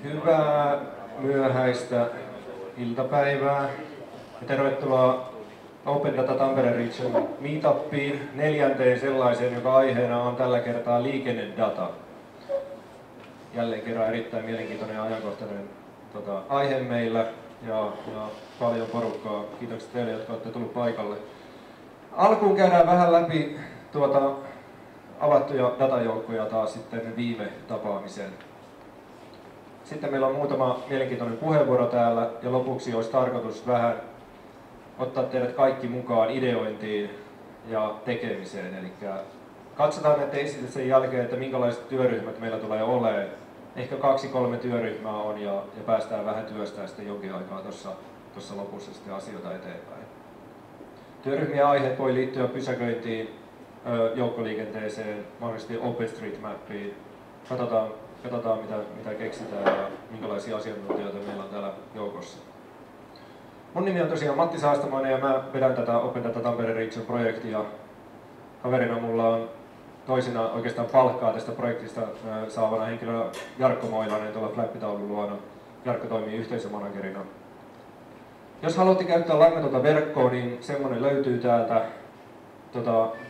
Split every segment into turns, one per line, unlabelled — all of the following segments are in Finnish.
Hyvää myöhäistä iltapäivää ja tervetuloa Open Data Tampere Region Meetupiin, 4. sellaiseen, joka aiheena on tällä kertaa liikennedata. Jälleen kerran erittäin mielenkiintoinen ja ajankohtainen aihe meillä ja paljon porukkaa. Kiitokset teille, jotka olette tullut paikalle. Alkuun käydään vähän läpi avattuja datajoukkoja taas sitten viime tapaamisen. Sitten meillä on muutama mielenkiintoinen puheenvuoro täällä ja lopuksi olisi tarkoitus vähän ottaa teidät kaikki mukaan ideointiin ja tekemiseen. Eli katsotaan näiden esityksen jälkeen, että minkälaiset työryhmät meillä tulee olemaan. Ehkä 2-3 työryhmää on ja päästään vähän työstää sitten jonkin aikaa tuossa lopussa sitten asioita eteenpäin. Työryhmien aiheet voi liittyä pysäköintiin, joukkoliikenteeseen, mahdollisesti OpenStreetMapiin. Katsotaan mitä keksitään ja minkälaisia asiantuntijoita meillä on täällä joukossa. Mun nimi on tosiaan Matti Saastamoinen ja mä vedän tätä Open Data Tampere Region projektia. Kaverina mulla on toisena oikeastaan palkkaa tästä projektista saavana henkilö Jarkko Moilanen tuolla flappitaulun luona. Jarkko toimii yhteisömanagerina. Jos haluatte käyttää langatonta verkkoa, niin semmoinen löytyy täältä.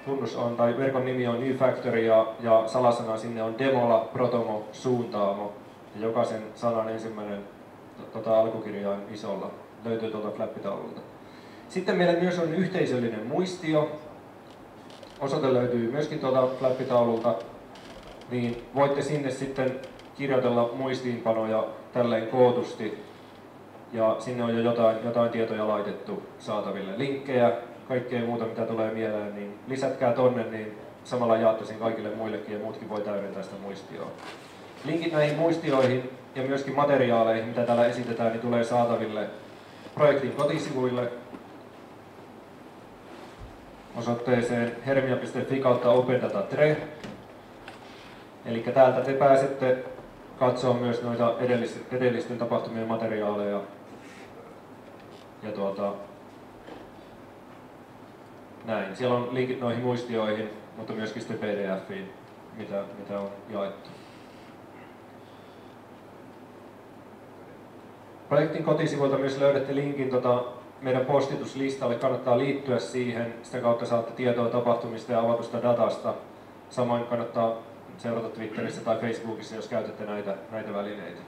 Tunnus on, tai verkon nimi on New Factory ja salasana sinne on Demola, Protomo, Suuntaamo. Ja jokaisen sanan ensimmäinen alkukirjain isolla löytyy tuolta flappitaululta. Sitten meillä myös on yhteisöllinen muistio. Osoite löytyy myöskin tuolta flappitaululta. Niin voitte sinne sitten kirjoitella muistiinpanoja tälleen kootusti. Ja sinne on jo jotain tietoja laitettu saataville. Linkkejä, kaikkea muuta mitä tulee mieleen, niin lisätkää tonne, niin samalla jaatte sen kaikille muillekin ja muutkin voi täydentää sitä muistioa. Linkit näihin muistioihin ja myöskin materiaaleihin, mitä täällä esitetään, niin tulee saataville projektin kotisivuille osoitteeseen hermia.fi/OpenDataTre. Eli täältä te pääsette katsoa myös noita edellisten tapahtumien materiaaleja ja näin. Siellä on linkit noihin muistioihin, mutta myöskin sitten PDFiin, mitä on jaettu. Projektin kotisivuilta myös löydätte linkin meidän postituslistalle. Kannattaa liittyä siihen. Sitä kautta saatte tietoa tapahtumista ja avatusta datasta. Samoin kannattaa seurata Twitterissä tai Facebookissa, jos käytätte näitä välineitä.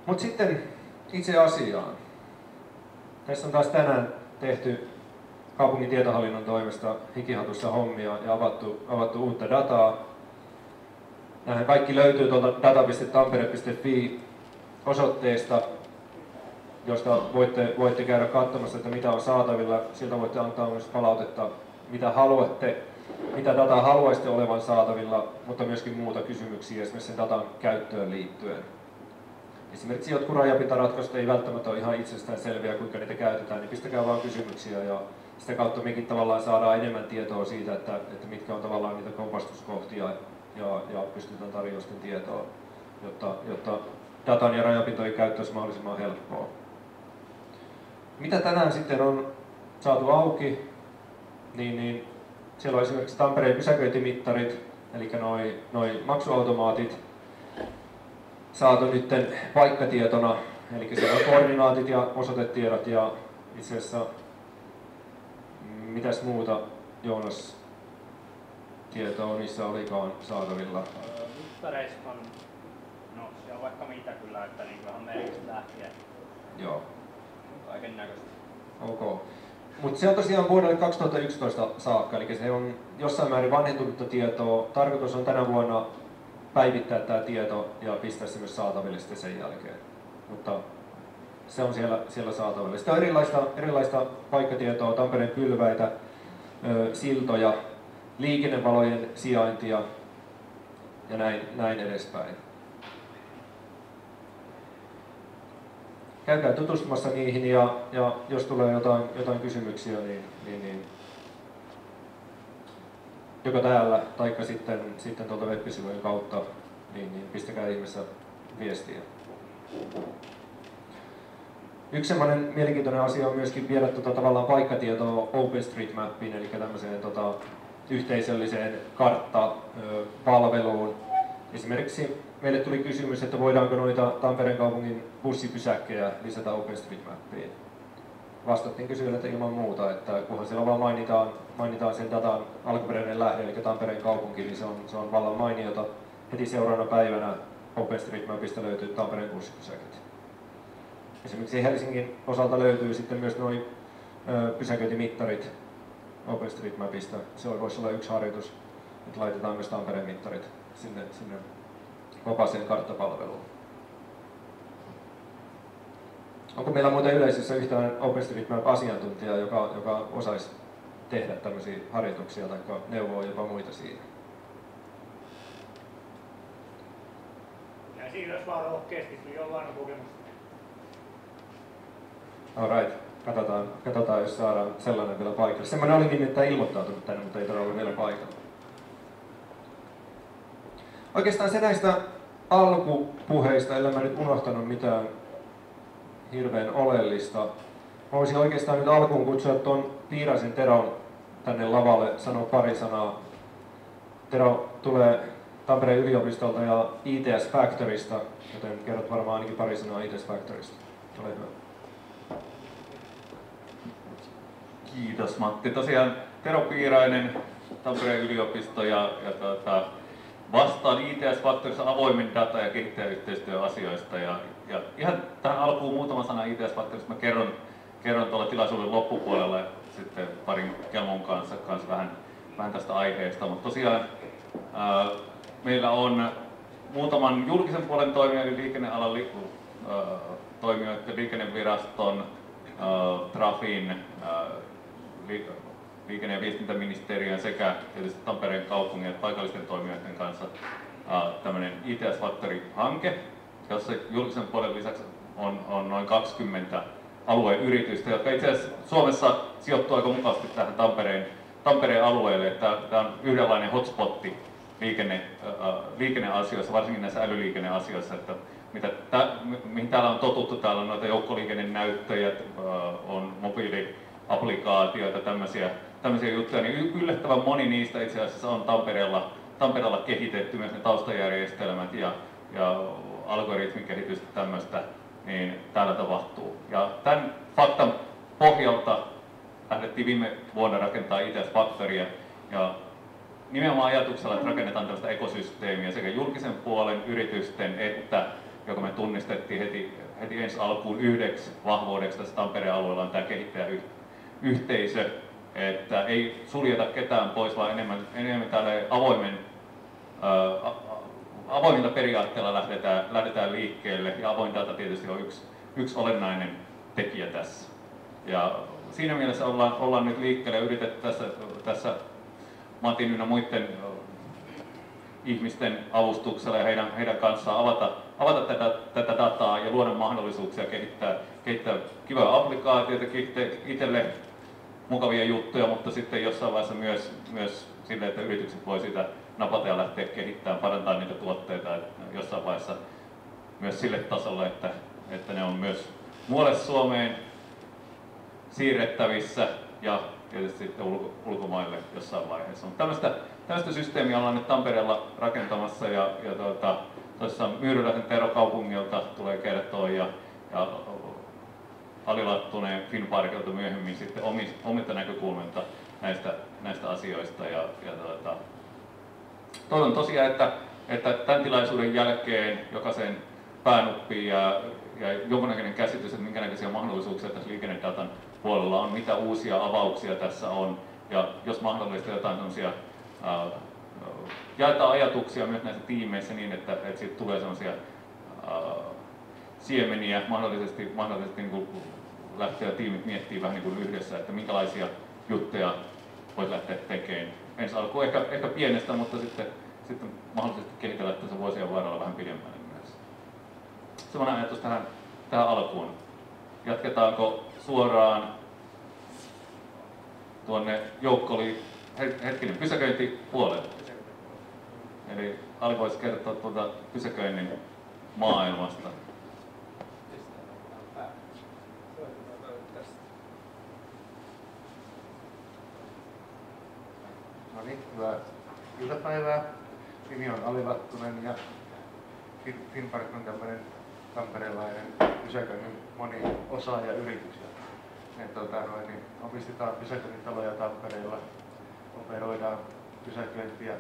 Mutta sitten itse asiaan. Tässä on taas tänään tehty kaupungin tietohallinnon toimesta hikihatussa hommia ja avattu uutta dataa. Nämähän kaikki löytyy tuolta data.tampere.fi osoitteesta, josta voitte käydä katsomassa, että mitä on saatavilla. Sieltä voitte antaa myös palautetta, mitä haluatte, mitä dataa haluaisitte olevan saatavilla, mutta myöskin muuta kysymyksiä esimerkiksi sen datan käyttöön liittyen. Esimerkiksi jotkut rajapintaratkaisut ei välttämättä ole ihan itsestään selviä, kuinka niitä käytetään, niin pistäkää vaan kysymyksiä ja sitä kautta mekin tavallaan saadaan enemmän tietoa siitä, että mitkä on tavallaan niitä kompastuskohtia ja pystytään tarjoamaan sitten tietoa, jotta datan ja rajapintojen käyttö olisi mahdollisimman helppoa. Mitä tänään sitten on saatu auki, niin siellä on esimerkiksi Tampereen pysäköintimittarit, eli noi maksuautomaatit, saatu nyt paikkatietona, eli siellä on koordinaatit ja osoitetiedot ja itse asiassa mitäs muuta, Joonas, tietoa niissä olikaan saatavilla?
Mittareissa on, se on vaikka mitä kyllä, että niin vähän merkistä lähtien.
Joo.
Kaiken näköistä.
Ok. Mutta se on tosiaan vuodelle 2011 saakka, eli se on jossain määrin vanhentunutta tietoa. Tarkoitus on tänä vuonna päivittää tämä tieto ja pistää se myös saataville sitten sen jälkeen. Mutta se on siellä saatavilla. Sitten on erilaista paikkatietoa, Tampereen pylväitä, siltoja, liikennevalojen sijaintia ja näin edespäin. Käykää tutustumassa niihin ja jos tulee jotain kysymyksiä, niin joko täällä tai sitten tuolta web-sivujen kautta, niin pistäkää ihmeessä viestiä. Yksi sellainen mielenkiintoinen asia on myöskin viedä tavallaan paikkatietoa OpenStreetMapiin, eli tämmöiseen yhteisölliseen karttapalveluun, Esimerkiksi meille tuli kysymys, että voidaanko noita Tampereen kaupungin bussipysäkkejä lisätä OpenStreetMapiin. Vastattiin kysyjälle, että ilman muuta, että kunhan siellä vaan mainitaan sen datan alkuperäinen lähde, eli Tampereen kaupunki, niin se on vallan mainiota. Heti seuraavana päivänä OpenStreetMapista löytyy Tampereen bussipysäkit. Esimerkiksi Helsingin osalta löytyy sitten myös nuo pysäköintimittarit OpenStreetMapista. Se voisi olla yksi harjoitus, että laitetaan myös Tampereen mittarit sinne vapaaseen karttapalveluun. Onko meillä muuten yleisössä yhtään OpenStreetMap-asiantuntijaa, joka osaisi tehdä tämmöisiä harjoituksia tai neuvoa jopa muita siinä?
Ja siinä olisi vaan rohkeasti, sillä jollain on kokemusta.
Alright, katsotaan jos saadaan sellainen vielä paikalle. Semmoinen oli nimittäin ilmoittautunut tänne, mutta ei todella ole vielä paikalla. Oikeastaan se näistä alkupuheista, ellei mä nyt unohtanut mitään hirveän oleellista. Mä voisin oikeastaan nyt alkuun kutsua tuon Piiraisen Teron tänne lavalle sanoa pari sanaa. Tero tulee Tampereen yliopistolta ja ITS Factorysta, joten kerrot varmaan ainakin pari sanaa ITS Factorysta. Ole hyvä.
Kiitos Matti. Tosiaan Tero Piirainen, Tampereen yliopisto ja vastaan ITS Factoryssa avoimen data- ja kehittäjäyhteistyöasioista. Ja ihan tähän alkuun muutama sana ITS Factorysta. Mä kerron tuolla tilaisuuden loppupuolella sitten parin Kelmon kanssa vähän tästä aiheesta. Mutta tosiaan meillä on muutaman julkisen puolen toimijoiden, liikennealan toimijoiden, liikenneviraston, Trafin, liikenne- ja viestintäministeriön sekä tietysti Tampereen kaupungin ja paikallisten toimijoiden kanssa tämmöinen ITS Factory-hanke, jossa julkisen puolen lisäksi on noin 20 alueen yritystä, jotka itse asiassa Suomessa sijoittuu aika mukavasti tähän Tampereen alueelle. Tämä on yhdenlainen hotspotti liikenneasioissa, varsinkin näissä älyliikenneasioissa, että mihin täällä on totuttu, täällä on noita joukkoliikennenäyttöjä, on mobiiliaplikaatioita, tämmöisiä juttuja, niin yllättävän moni niistä itse asiassa on Tampereella kehitetty, myös ne taustajärjestelmät ja algoritmin kehitystä tämmöistä, niin täällä tapahtuu. Ja tämän faktan pohjalta lähdettiin viime vuonna rakentaa ITS Factorya ja nimenomaan ajatuksella, että rakennetaan tällaista ekosysteemiä sekä julkisen puolen yritysten että, joka me tunnistettiin heti ensi alkuun yhdeksi vahvuudeksi tässä Tampereen alueella on tämä kehittäjäyhteisö, että ei suljeta ketään pois, vaan enemmän tällä avoimilla periaatteella lähdetään liikkeelle ja avoin data tietysti on yksi olennainen tekijä tässä. Ja siinä mielessä ollaan nyt liikkeelle ja yritetty tässä Matin ynnä muiden ihmisten avustuksella ja heidän kanssaan avata tätä dataa ja luoda mahdollisuuksia kehittää kivoja applikaatioita, itselle mukavia juttuja, mutta sitten jossain vaiheessa myös sille, että yritykset voi sitä napata ja lähteä kehittämään, parantaa niitä tuotteita jossain vaiheessa myös sille tasolle, että ne on myös muualle Suomeen siirrettävissä ja tietysti sitten ulkomaille jossain vaiheessa. Mutta tämmöistä systeemiä ollaan nyt Tampereella rakentamassa ja tuossa Myyryläisen Tero kaupungilta tulee kertoa ja Ali Lattunen Finnparkilta myöhemmin sitten omilta näkökulmilta näistä asioista. Toivon tosiaan, että tämän tilaisuuden jälkeen jokaisen päänuppiin ja jonkunnäköinen käsitys, että minkä näköisiä mahdollisuuksia tässä liikennedatan puolella on, mitä uusia avauksia tässä on ja jos mahdollista jotain sellaisia jaetaan ajatuksia myös näissä tiimeissä niin, että siitä tulee sellaisia siemeniä mahdollisesti niin kuin lähteä tiimit miettimään vähän niin kuin yhdessä, että minkälaisia juttuja voisi lähteä tekemään. Ensi alkuun ehkä pienestä, mutta sitten mahdollisesti kehitellä tässä vuosien varrella vähän pidemmälle myös. Sellainen ajatus tähän alkuun. Jatketaanko suoraan tuonne pysäköintipuolelle? Eli Ali voisi kertoa tuolta pysäköinnin maailmasta.
No niin, hyvää iltapäivää. nimi on Ali Lattunen ja Finnpark on tämmöinen tamperelainen pysäköinnin moniosaajayritys. Me omistetaan pysäköintitaloja Tampereella, operoidaan pysäköintiä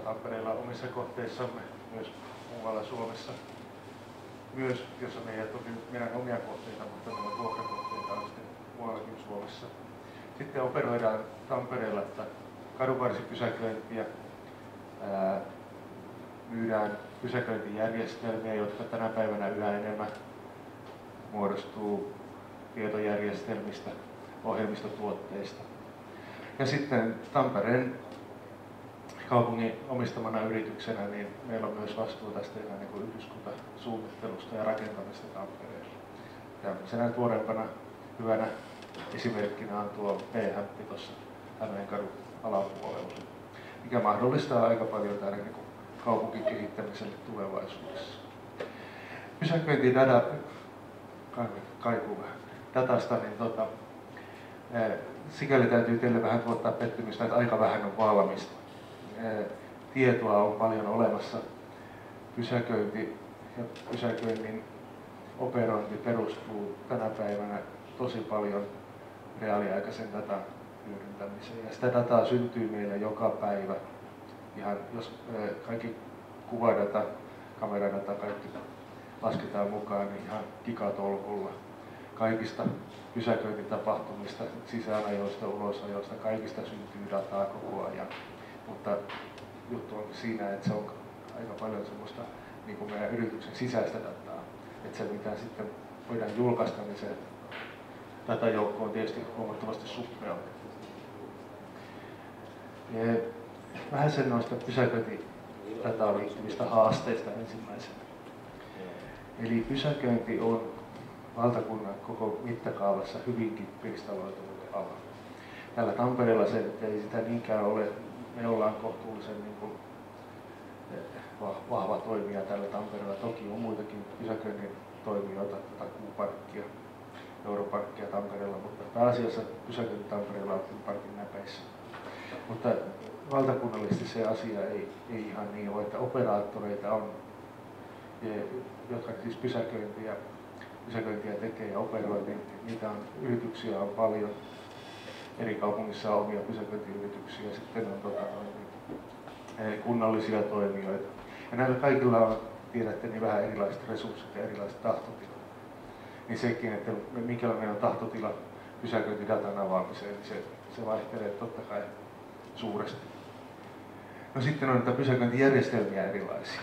Tampereella omissa kohteissamme, myös muualla Suomessa. Myös, jossa meillä ei toki meidän omia kohteita, mutta meillä vuokrakohteita on sitten muuallakin Suomessa. Sitten operoidaan Tampereella kadunvarsipysäköintiä, myydään pysäköintijärjestelmiä, jotka tänä päivänä yhä enemmän muodostuu tietojärjestelmistä, ohjelmistotuotteista. Ja sitten Tampereen kaupungin omistamana yrityksenä niin meillä on myös vastuu tästä niin yhdyskuntasuunnittelusta ja rakentamista Tampereella. Tämmöisenä tuoreempana hyvänä esimerkkinä on tuo P-hämtti tuossa Hämeenkadun alapuolella, mikä mahdollistaa aika paljon täällä niin kaupunkikehittämiselle tulevaisuudessa. Pysäköintidata, datasta, niin sikäli täytyy teille vähän tuottaa pettymystä, että aika vähän on valmista. Tietoa on paljon olemassa. Pysäköinti ja pysäköinnin operointi perustuu tänä päivänä tosi paljon reaaliaikaisen datan hyödyntämiseen. Ja sitä dataa syntyy meillä joka päivä. Ihan jos kaikki kuvadata, kameradata, kaikki lasketaan mukaan, niin ihan gigatolkulla. Kaikista pysäköintitapahtumista, sisäänajoista, ulosajoista, kaikista syntyy dataa koko ajan. Mutta juttu on siinä, että se on aika paljon semmoista niin kuin meidän yrityksen sisäistä dataa. Että se mitä sitten voidaan julkaista, niin se datajoukko on tietysti huomattavasti suppeampi. Vähän sen noista pysäköintidataan liittyvistä haasteista ensimmäisenä. Eli pysäköinti on valtakunnan koko mittakaavassa hyvinkin pirstaloitunut ala. Täällä Tampereella se ei sitä niinkään ole. Me ollaan kohtuullisen niin kuin, vahva toimija täällä Tampereella. Toki on muitakin pysäköinnin toimijoita, Takuuparkkia, Europarkkia Tampereella, mutta pääasiassa pysäköinti Tampereella on Finnparkin näpeissä. Mutta valtakunnallisesti se asia ei ihan niin ole, että operaattoreita on, jotka siis pysäköintiä tekee ja operoi, niin niitä on, yrityksiä on paljon. Eri kaupungissa on omia pysäköintiyrityksiä, sitten on kunnallisia toimijoita. Ja näillä kaikilla on, tiedätte, niin vähän erilaiset resurssit ja erilaiset tahtotilat. Niin sekin, että minkälainen on tahtotila pysäköintidatan avaamiseen, niin se vaihtelee totta kai suuresti. No sitten on näitä pysäköintijärjestelmiä erilaisia.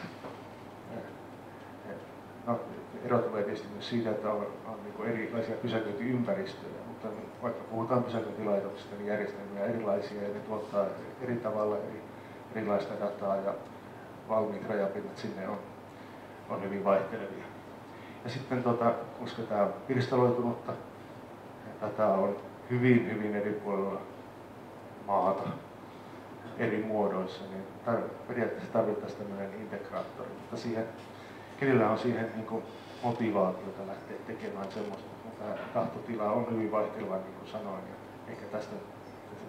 No, ero tulee tietysti myös siitä, että on niin erilaisia pysäköintiympäristöjä, mutta vaikka puhutaan pysäköintilaitoksista, niin järjestelmiä on erilaisia ja ne tuottaa eri tavalla erilaista dataa ja valmiit rajapinnat sinne on hyvin vaihtelevia. Ja sitten, koska tämä on pirstaloitunutta, dataa on hyvin eri puolilla maata eri muodoissa, niin periaatteessa tarvittaisiin tämmöinen integraattori, mutta kenellä on siihen niin kuin motivaatiota lähteä tekemään semmoista, mutta tahtotila on hyvin vaihteleva, niin kuin sanoin, ja ehkä tästä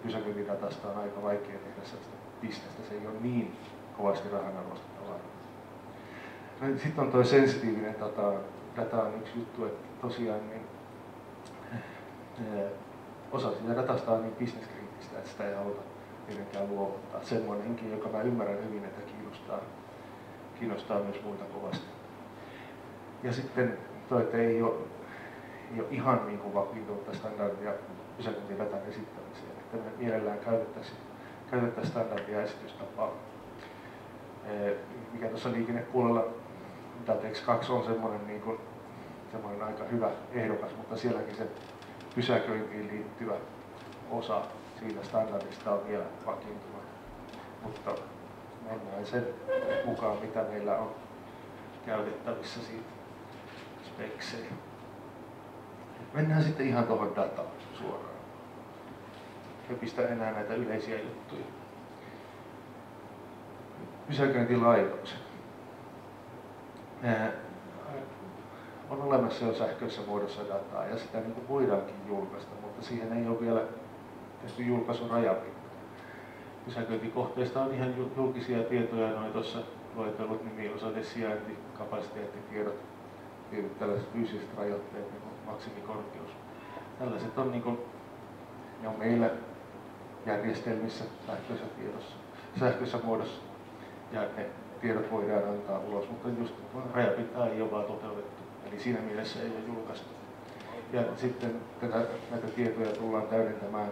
pysäköintidatasta on aika vaikea tehdä sellaista bisnestä, se ei ole niin kovasti rahan arvosta tavaraa. No, sitten on tuo sensitiivinen data on yksi juttu, että tosiaan niin, osa siitä datasta on niin bisneskriittistä, että sitä ei haluta tietenkään luovuttaa. Semmoinenkin, joka mä ymmärrän hyvin, että kiinnostaa myös muita kovasti. Ja sitten tuo, että ei ole ihan niin kuin vakiintunutta standardia pysäköintidatan esittämiseen. Että me mielellään käytettäisiin standardia esitystapaa. Mikä tuossa liikennepuolella Datex 2 on semmoinen aika hyvä ehdokas, mutta sielläkin se pysäköintiin liittyvä osa siitä standardista on vielä vakiintunut. Mutta mennään sen mukaan, mitä meillä on käytettävissä siitä speksejä. Mennään sitten ihan tuohon dataan suoraan. Ei pistä enää näitä yleisiä juttuja. Pysäköintilaitokset. On olemassa jo sähköisessä muodossa dataa ja sitä niin kuin voidaankin julkaista, mutta siihen ei ole vielä tehty julkaisun rajapinta. pysäköintikohteista on ihan julkisia tietoja, noin tuossa luetellut nimi, osoite, sijainti, kapasiteettitiedot, tietyt tällaiset fyysiset rajoitteet, niin kuin maksimikorkeus. Tällaiset on, niin kuin, ne on meillä järjestelmissä sähköisessä muodossa ja ne tiedot voidaan antaa ulos, mutta just rajapintaa ei ole vaan toteutettu, eli siinä mielessä ei ole julkaistu. Ja sitten näitä tietoja tullaan täydentämään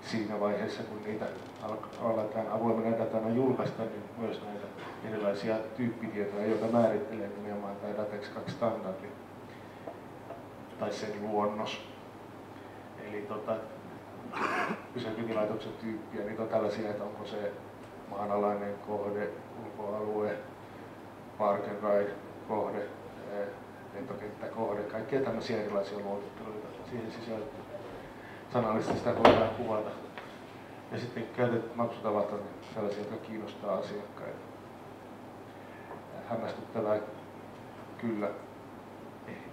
siinä vaiheessa, kun niitä aletaan avoimena datana julkaista, niin myös näitä erilaisia tyyppitietoja, joita määrittelee nimenomaan tämä DATEX 2-standardi tai sen luonnos. Eli pysäköintilaitoksen tyyppiä, niitä on tällaisia, että onko se maanalainen kohde, ulkoalue, park and ride kohde, lentokenttäkohde, kaikkia tämmöisiä erilaisia luokitteluita siihen sisältyy. Sanallisesti sitä voidaan kuvata. Ja sitten käytetyt maksutavat on sellaisia, jotka kiinnostaa asiakkaita. Hämmästyttävää kyllä,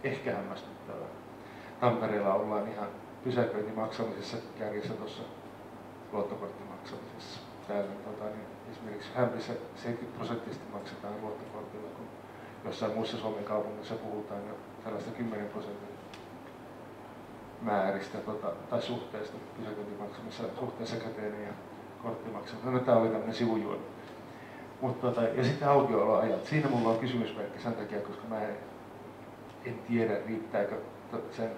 ehkä hämmästyttävää. Tampereella ollaan ihan pysäköintimaksamisessa kärjessä tuossa luottokorttimaksamisessa. Täällä niin esimerkiksi Hämpissä 70% maksetaan luottokortilla, kun jossain muissa Suomen kaupungissa puhutaan jo tällaista 10% määristä tai suhteesta pysäköintimaksamissa suhteessa käteinen ja korttimaksamisessa. No, tämä oli tämmöinen sivujuoni. Ja sitten aukioloajat. Siinä mulla on kysymysmerkki sen takia, koska mä en tiedä, riittääkö sen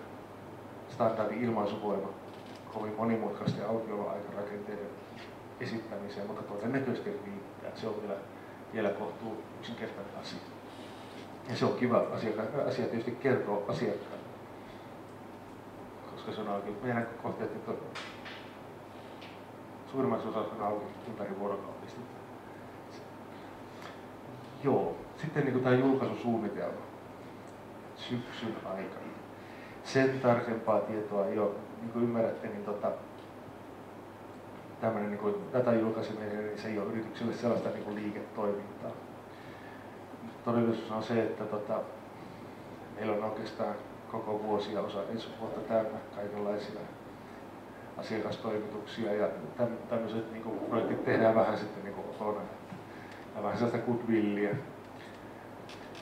standardin ilmaisuvoima kovin monimutkaisten aukioloaikarakenteiden esittämiseen, mutta todennäköisesti riittää. Se on vielä kohtuu yksinkertainen asia. Ja se on kiva asia tietysti kertoo asiakkaalle, koska se on auki. Meidän kohteet suurimmassa osassa on auki ympäri vuorokautisesti. Joo, sitten niin tämä julkaisusuunnitelma syksyn aikana. Sen tarkempaa tietoa ei ole, niin kuin ymmärrätte, niin tämmöinen niin datan julkaiseminen, niin se ei ole yritykselle sellaista niin liiketoimintaa. Todellisuus on se, että meillä on oikeastaan koko vuosi ja osa ensi vuotta täynnä kaikenlaisia asiakastoimituksia ja tämmöiset niin projektit tehdään vähän sitten niin otona. Vähän sellaista goodwillia,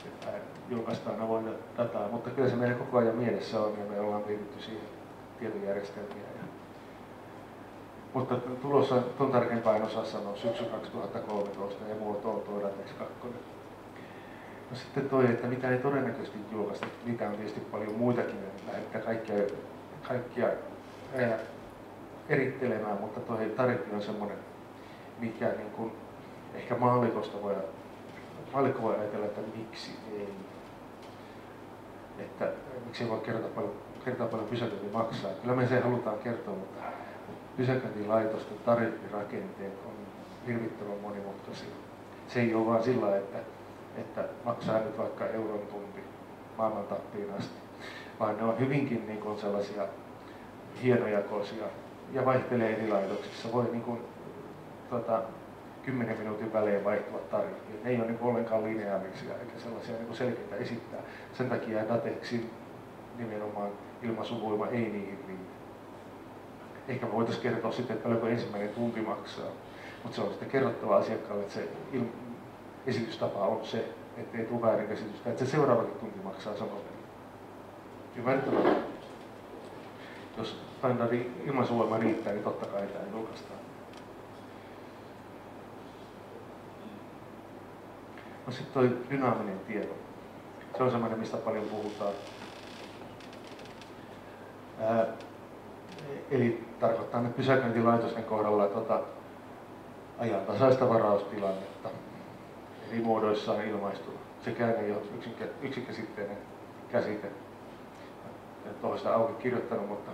että julkaistaan avointa dataa, mutta kyllä se meidän koko ajan mielessä on ja me ollaan mietitty siihen tietojärjestelmiä. Mutta tulossa tuon tarkempaa en osaa sanoa syksy 2013 ja muoto on tuo DATEX 2. No sitten toi, että mitä ei todennäköisesti julkaista, niitä on tietysti paljon muitakin, en lähde kaikkia erittelemään, mutta tuo tariffi on semmoinen, mikä niin kuin ehkä maallikko voi ajatella, että miksi ei. Että miksi ei voi kertoa paljon pysäköinti maksaa. Kyllä me se halutaan kertoa, mutta pysäköintilaitosten tariffirakenteet on hirvittävän monimutkaisia. Se ei ole vaan sillä, että maksaa nyt vaikka euron tunti maailman tappiin asti, vaan ne on hyvinkin niin kuin sellaisia hienojakoisia ja vaihtelee eri laitoksissa. Voi niin kuin, 10 minuutin välein vaihtuvat tariffit. Ne ei ole niin ollenkaan lineaarisia eikä sellaisia niin selkeitä esittää. Sen takia DATEXin nimenomaan ilmaisuvoima ei niihin riitä. Ehkä me voitaisiin kertoa sitten, että paljonko ensimmäinen tunti maksaa, mutta se on sitten kerrottava asiakkaalle, että se esitystapa on se, ettei tule väärinkäsitystä, että se seuraavakin tunti maksaa saman. Ymmärrettävä? Jos standardin ilmaisuvoima riittää, niin totta kai tämä julkaistaan. No sitten toi dynaaminen tieto. Se on semmoinen, mistä paljon puhutaan. Eli tarkoittaa nyt pysäköintilaitosten kohdalla ajantasaista varaustilannetta eri muodoissaan ilmaistuna. Sekään ei ole yksikäsitteinen käsite. En ole sitä auki kirjoittanut, mutta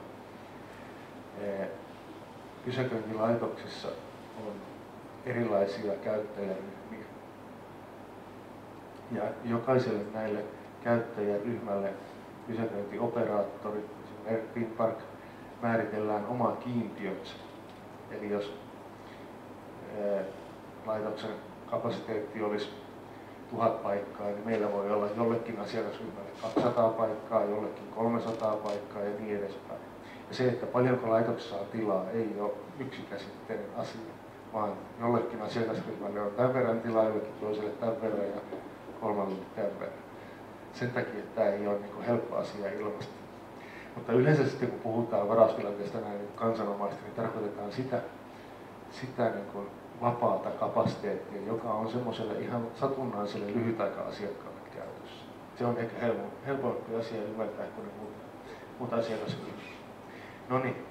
pysäköintilaitoksissa on erilaisia käyttäjäryhmiä. Ja jokaiselle näille käyttäjäryhmälle pysäköintioperaattori, esimerkiksi Finpark, määritellään oma kiintiönsä. Eli jos laitoksen kapasiteetti olisi 1000 paikkaa, niin meillä voi olla jollekin asiakasryhmälle 200 paikkaa, jollekin 300 paikkaa ja niin edespäin. Ja se, että paljonko laitoksessa on tilaa, ei ole yksikäsitteinen asia, vaan jollekin asiakasryhmälle on tämän verran tilaa, jollekin toiselle tämän verran ja kolmalle tämän verran. Sen takia tämä ei ole niin helppo asia ilmaista. Mutta yleensä sitten kun puhutaan varaustilanteesta näin kansanomaisesti, niin tarkoitetaan sitä niin kuin vapaata kapasiteettia, joka on semmoiselle ihan satunnaiselle lyhytaika-asiakkaalle käytössä. Se on ehkä helpompi asia ymmärtää kuin muut asiakasryhmät. No niin,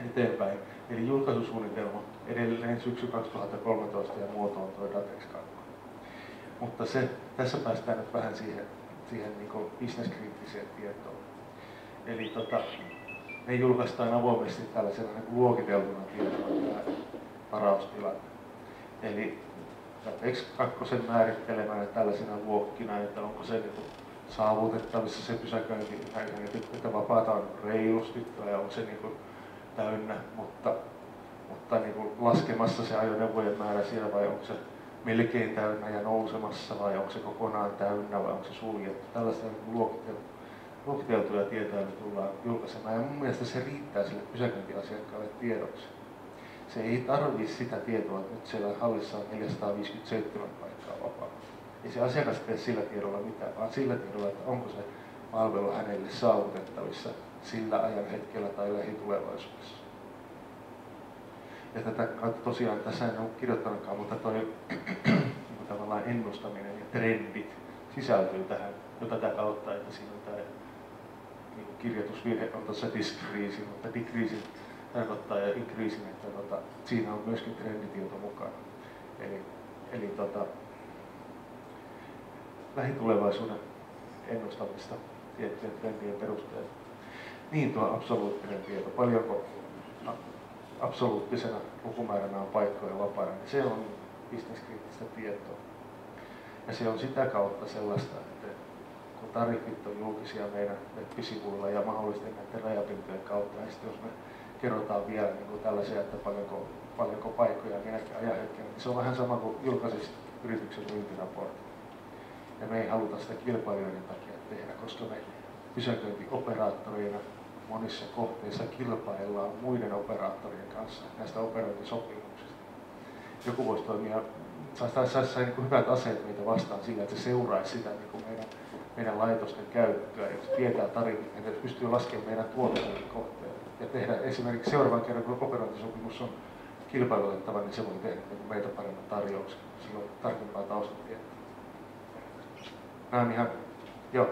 eteenpäin. Eli julkaisusuunnitelma edelleen syksy 2013 ja muoto on tuo Datex 2. Mutta tässä päästään nyt vähän siihen niin kuin bisneskriittiseen tietoon. Eli me julkaistaan avoimesti tällaisena niin luokiteltuna tietoa tämä varaustilanne. Eli Datex 2 määrittelemään tällaisena luokkina, että onko se niin saavutettavissa se pysäköinti, että vapaata on reilusti tai onko se niin kuin täynnä, mutta niin kuin laskemassa se ajoneuvojen määrä siellä vai onko se melkein täynnä ja nousemassa vai onko se kokonaan täynnä vai onko se suljettu. Tällaista niin luokiteltuja tietoja me tullaan julkaisemaan ja mun mielestä se riittää sille pysäköintiasiakkaalle tiedoksi. Se ei tarvitse sitä tietoa, että nyt siellä hallissa on 457 paikkaa vapaa. Ei se asiakas tee sillä tiedolla mitään, vaan sillä tiedolla, että onko se palvelu hänelle saavutettavissa sillä ajan hetkellä tai lähitulevaisuudessa. Ja tätä tosiaan tässä en ole kirjoittanutkaan, mutta toi tavallaan ennustaminen ja trendit sisältyy tähän jo tätä kautta, että siinä on tämä niin kirjoitusvirhe on tuossa decreasing, mutta decreasing tarkoittaa ja increasing, että siinä on myöskin trenditieto mukana. Eli lähitulevaisuuden ennustamista tiettyjen trendien perusteella. Niin tuo absoluuttinen tieto, paljonko absoluuttisena lukumääränä on paikkoja vapaana, niin se on bisneskriittistä tietoa. Ja se on sitä kautta sellaista, että kun tariffit on julkisia meidän web-sivuilla ja mahdollisesti näiden rajapintojen kautta, niin sitten jos me kerrotaan vielä niin kuin tällaisia, että paljonko paikkoja minäkin ajanhetkellä, niin se on vähän sama kuin julkaisisi yrityksen myyntiraportti. Ja me ei haluta sitä kilpailijoiden takia tehdä, koska me pysäköintioperaattoreina monissa kohteissa kilpaillaan muiden operaattorien kanssa näistä operointisopimuksista. Joku voisi toimia, saisi niin hyvät aseet meitä vastaan sillä, että se seuraisi sitä niin kuin meidän laitosten käyttöä, ja tietää tariffit, että pystyy laskemaan meidän tuotteiden kohteelle. Ja tehdä esimerkiksi seuraavan kerran, kun operointisopimus on kilpailutettava, niin se voi tehdä niin meitä paremman tarjouksen, silloin tarkempaa taustatietoa. Nämä on ihan, joo.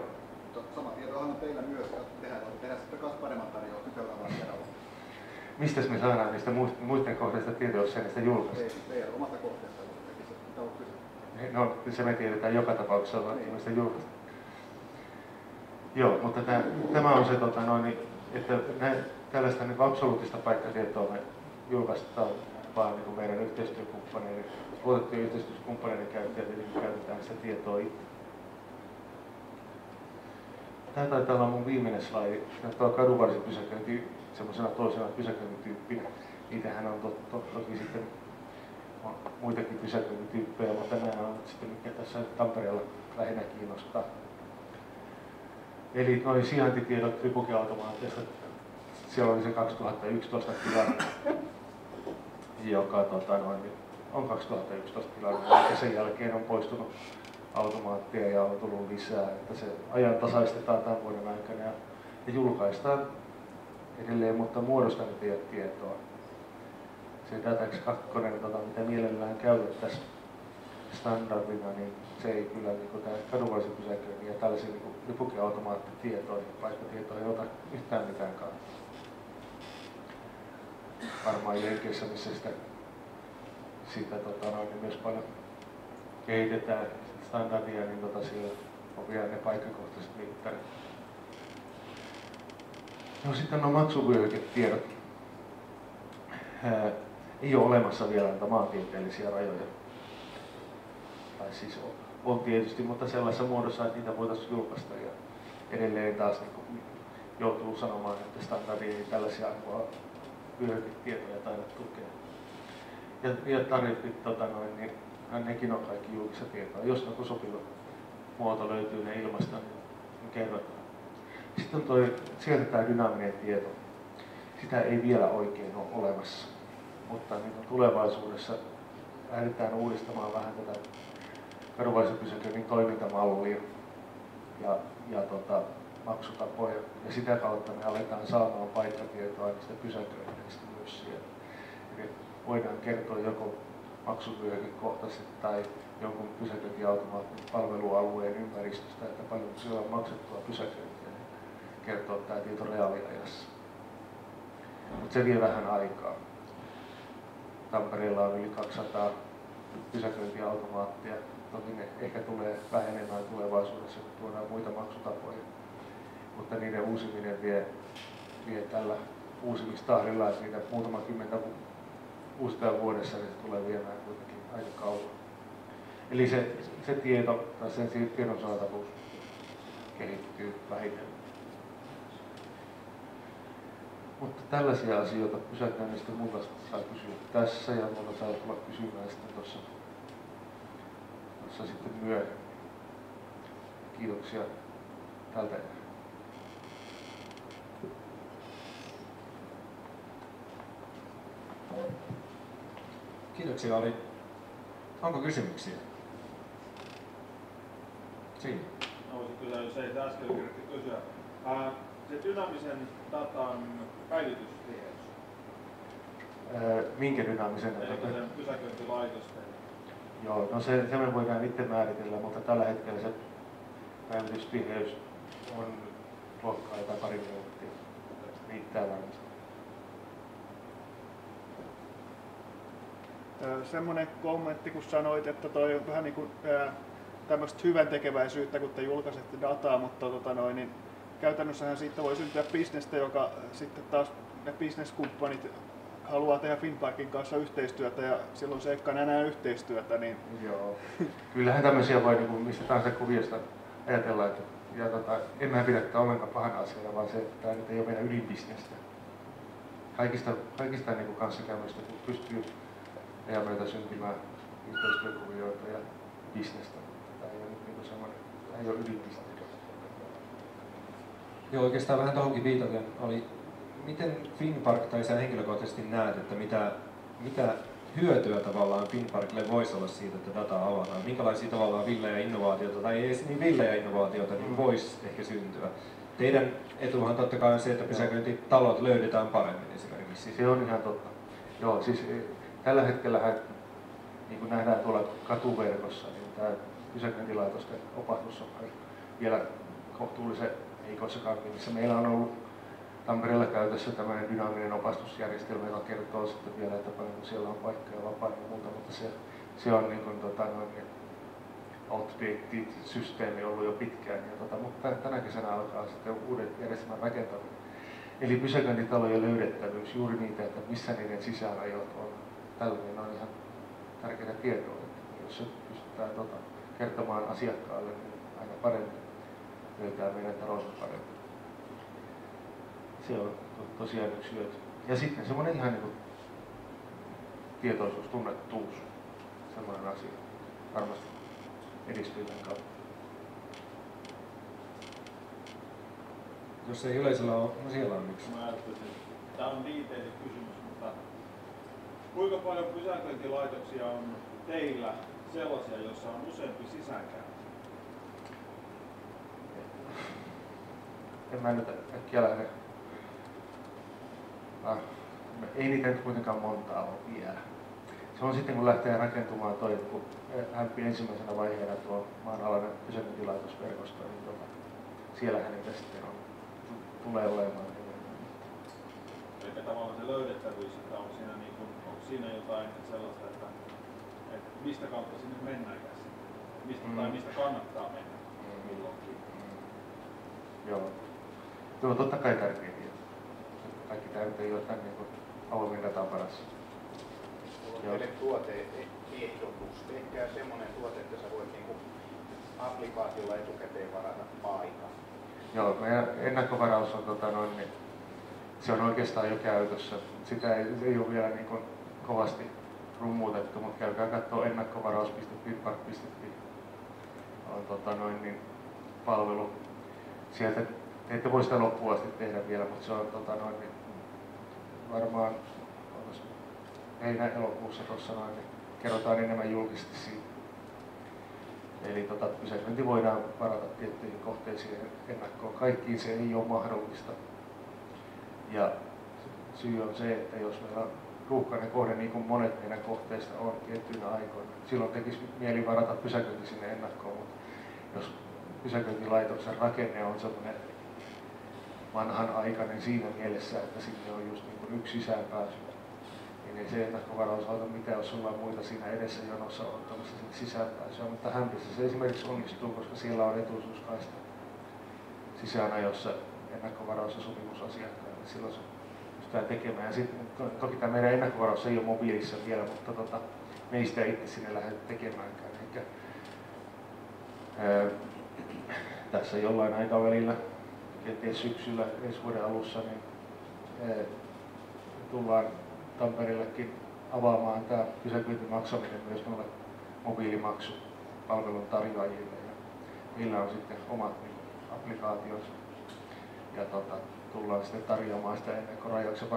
Sama tietohan on teillä myös, ja tehdään sitten myös paremman tarjouksen seuraavalla kerralla.
Mistä me saadaan niistä muiden kohteista tietoa, jos ei niistä julkaista?
Ei teidän omasta kohteesta, mitä on kysynyt.
No, se me tiedetään joka tapauksessa, että niistä julkaista. Joo, mutta tämä on se, että tällaista niin absoluuttista paikkatietoa me julkaistaan vaan niin meidän yhteistyökumppaneiden, luotettujen yhteistyökumppaneiden käyttäjät, eli käytetään sitä tietoa itse. Tämä taitaa olla mun viimeinen slaidi. Tuo kadunvarsipysäköinti semmoisena toisena pysäköintityyppinä. Niitähän on toki sitten muitakin pysäköintityyppejä, mutta nämä on sitten mikä tässä Tampereella lähinnä kiinnostaa. Eli nuo sijaintitiedot ripukeautomaateista, siellä oli se 2011 tilanne, joka on 2011 tilanne, ja sen jälkeen on poistunut automaattia ja on tullut lisää, että se ajan tasaistetaan tämän vuoden aikana ja julkaistaan edelleen, mutta muodosta nyt ei ole tietoa. Se Datex 2, mitä mielellään käytettäisiin standardina, niin se ei kyllä niin tämä kadunvarsipysäköinnin ja tällaisiin niin ripukeautomaattitietoihin, paikkatietoihin ei ota yhtään mitään kantaa. Varmaan Jenkeissä, missä sitä niin myös paljon kehitetään standardia, niin siellä on vielä ne paikkakohtaiset mittarit. No sitten on maksuvyöhyketiedot. Ei ole olemassa vielä näitä maantieteellisiä rajoja. Tai siis on tietysti, mutta sellaisessa muodossa, että niitä voitaisiin julkaista. Ja edelleen taas niin joutuu sanomaan, että standardi ei tällaisia vyöhyketietoja taida tukea. Ja tariffit, niin nekin on kaikki julkista tietoa. Jos joku sopiva muoto löytyy, ne ilmasta, niin kerrotaan. Sitten on sieltä tämä dynaaminen tieto. Sitä ei vielä oikein ole olemassa. mutta niin tulevaisuudessa lähdetään uudistamaan vähän tätä kadunvalaisen pysäköinnin toimintamallia ja maksutapoja. Ja sitä kautta me aletaan saamaan paikkatietoa niistä pysäköinneistä myös siellä. Eli voidaan kertoa joko maksuvyöhykekohtaisesti tai jonkun pysäköintiautomaatin palvelualueen ympäristöstä, että paljon siellä on maksettua pysäköintiä, niin kertoo tämä tieto reaaliajassa. Mutta se vie vähän aikaa. Tampereella on yli 200 pysäköintiautomaattia. Toki ne ehkä tulee vähenemään tulevaisuudessa, kun tuodaan muita maksutapoja. Mutta niiden uusiminen vie tällä uusimistahdilla, että niitä muutama kymmentä uusitaan vuodessa, niin se tulee viemään kuitenkin aika kauan. Eli se tieto tai sen tiedon saatavuus kehittyy vähitellen. Mutta tällaisia asioita pysäköinnistä multa saa kysyä tässä ja multa saa tulla kysymään sitten tuossa sitten myöhemmin. Kiitoksia tältä erää.
Kiitoksia Oli. Onko kysymyksiä? Siinä.
Nousi kyllä, jos ei äsken yritti kysyä. Se dynaamisen datan päivitystiheys.
Minkä dynaamisen datan?
Eikö sen pysäköintilaitosten?
Joo, no se me voidaan itse määritellä, mutta tällä hetkellä se päivitystiheys on luokkaa jotain pari minuuttia. Riittää varmasti.
Semmoinen kommentti, kun sanoit, että toi on vähän niin kuin tämmöistä hyvän tekeväisyyttä, kun te julkaisette dataa, mutta niin käytännössähän siitä voi syntyä bisnestä, joka sitten taas ne bisneskumppanit haluaa tehdä Finnparkin kanssa yhteistyötä ja silloin se ei olekaan enää yhteistyötä. Niin... Joo.
Kyllähän tämmöisiä voi niin mistä tahansa kuviosta ajatella, että en mä pidä tätä ollenkaan pahana asiana, vaan se, että tämä nyt ei ole meidän ydinbisnestä. Kaikista niin kanssakäymistä, kun pystyy ajan myötä syntymään yhteistyökuvioita ja bisnestä. Tämä ei ole nyt niin semmoinen, tämä ei ole ydinbisnestä.
Joo, oikeastaan vähän tuohonkin viitaten oli, miten Finnpark tai sä henkilökohtaisesti näet, että mitä hyötyä tavallaan Finnparkille voisi olla siitä, että dataa avataan? Minkälaisia tavallaan villejä innovaatioita, tai ei edes niin villejä innovaatioita, niin voisi ehkä syntyä? Teidän etuhan totta kai on se, että pysäköintitalot löydetään paremmin esimerkiksi.
Se on ihan totta. Joo, siis tällä hetkellähän, niin kuin nähdään tuolla katuverkossa, niin tämä pysäköintilaitosten opastus on vielä kohtuullisen heikoissa kantimissa. Meillä on ollut Tampereella käytössä tämmöinen dynaaminen opastusjärjestelmä, joka kertoo sitten vielä, että paljon siellä on paikkoja vapaana ja muuta, mutta se on niin kuin, outdated systeemi ollut jo pitkään. Ja, mutta tänä kesänä alkaa sitten uuden järjestelmän rakentaminen. Eli pysäköintitalojen löydettävyys, juuri niitä, että missä niiden sisärajot on. Tällainen on ihan tärkeää tietoa, että jos se pystytään kertomaan asiakkaalle, niin aina paremmin löytää meidän talous paremmin. Se on tosiaan yksi hyöty. Ja sitten semmoinen ihan niin kuin tietoisuus, tunnettuus, semmoinen asia varmasti edistyy tämän kautta.
Jos ei yleisöllä ole, no siellä on yksi.
Mä ajattelin, että tämä on detaili kysymys, mutta kuinka paljon pysäköintilaitoksia on teillä sellaisia, joissa on useampi sisäänkäynti?
En mä nyt äkkiä lähde. Ei niitä nyt kuitenkaan montaa ole vielä. Se on sitten kun lähtee rakentumaan toi, kun hämpi ensimmäisenä vaiheena tuo maanalainen pysäköintilaitosverkosto, niin siellähän niitä sitten on, tulee olemaan.
Eli tavallaan se löydettävyys, että onko siinä jotain sellaista, että mistä kautta sinne mennään tai mistä kannattaa mennä milloinkin.
Joo. Tuo on totta kai tärkeä tieto. Kaikki tämä ei ole tämän niin avoimen datan varassa.
Teille tuoteehdotus. Tehkää semmoinen tuote, että sä voit niin applikaatiolla etukäteen varata paikan.
Joo, meidän ennakkovaraus on, niin se on oikeastaan jo käytössä. Sitä ei ole vielä niin kovasti rummuutettu, mutta käykää katsoa ennakkovaraus.finpark.fi on niin palvelu. Sieltä te ette voi sitä loppuun asti tehdä vielä, mutta se on niin varmaan heinä-elokuussa tuossa noin, niin kerrotaan enemmän julkisesti siitä. Eli pysäköinti voidaan varata tiettyihin kohteisiin ennakkoon. Kaikkiin se ei ole mahdollista. Ja syy on se, että jos meillä on ruuhkainen kohde, niin kuin monet meidän kohteista on tiettyinä aikoina, silloin tekisi mieli varata pysäköinti sinne ennakkoon, mutta jos pysäköintilaitoksen rakenne on sellainen vanhanaikainen siinä mielessä, että sinne on just niin kuin yksi sisäänpääsy, niin ei se ennakkovaraus auta mitään, jos sulla on muita siinä edessä jonossa ottamassa sisäänpääsyä, mutta Hämpissä se esimerkiksi onnistuu, koska siellä on etuisuuskaista sisäänajossa ennakkovaraus- ja sopimusasiakkaille. Silloin se pystytään tekemään. Ja sitten, toki tämä meidän ennakkovaraus ei ole mobiilissa vielä, mutta me ei sitä itse sinne lähde tekemäänkään. Eikä, tässä jollain aikavälillä, kenties syksyllä, ensi vuoden alussa, niin tullaan Tampereellekin avaamaan tämä pysäköintimaksaminen myös noille mobiilimaksupalvelun tarjoajille. Ja niillä on sitten omat applikaationsa. Ja tullaan sitten tarjoamaan sitä ennakkorajauksen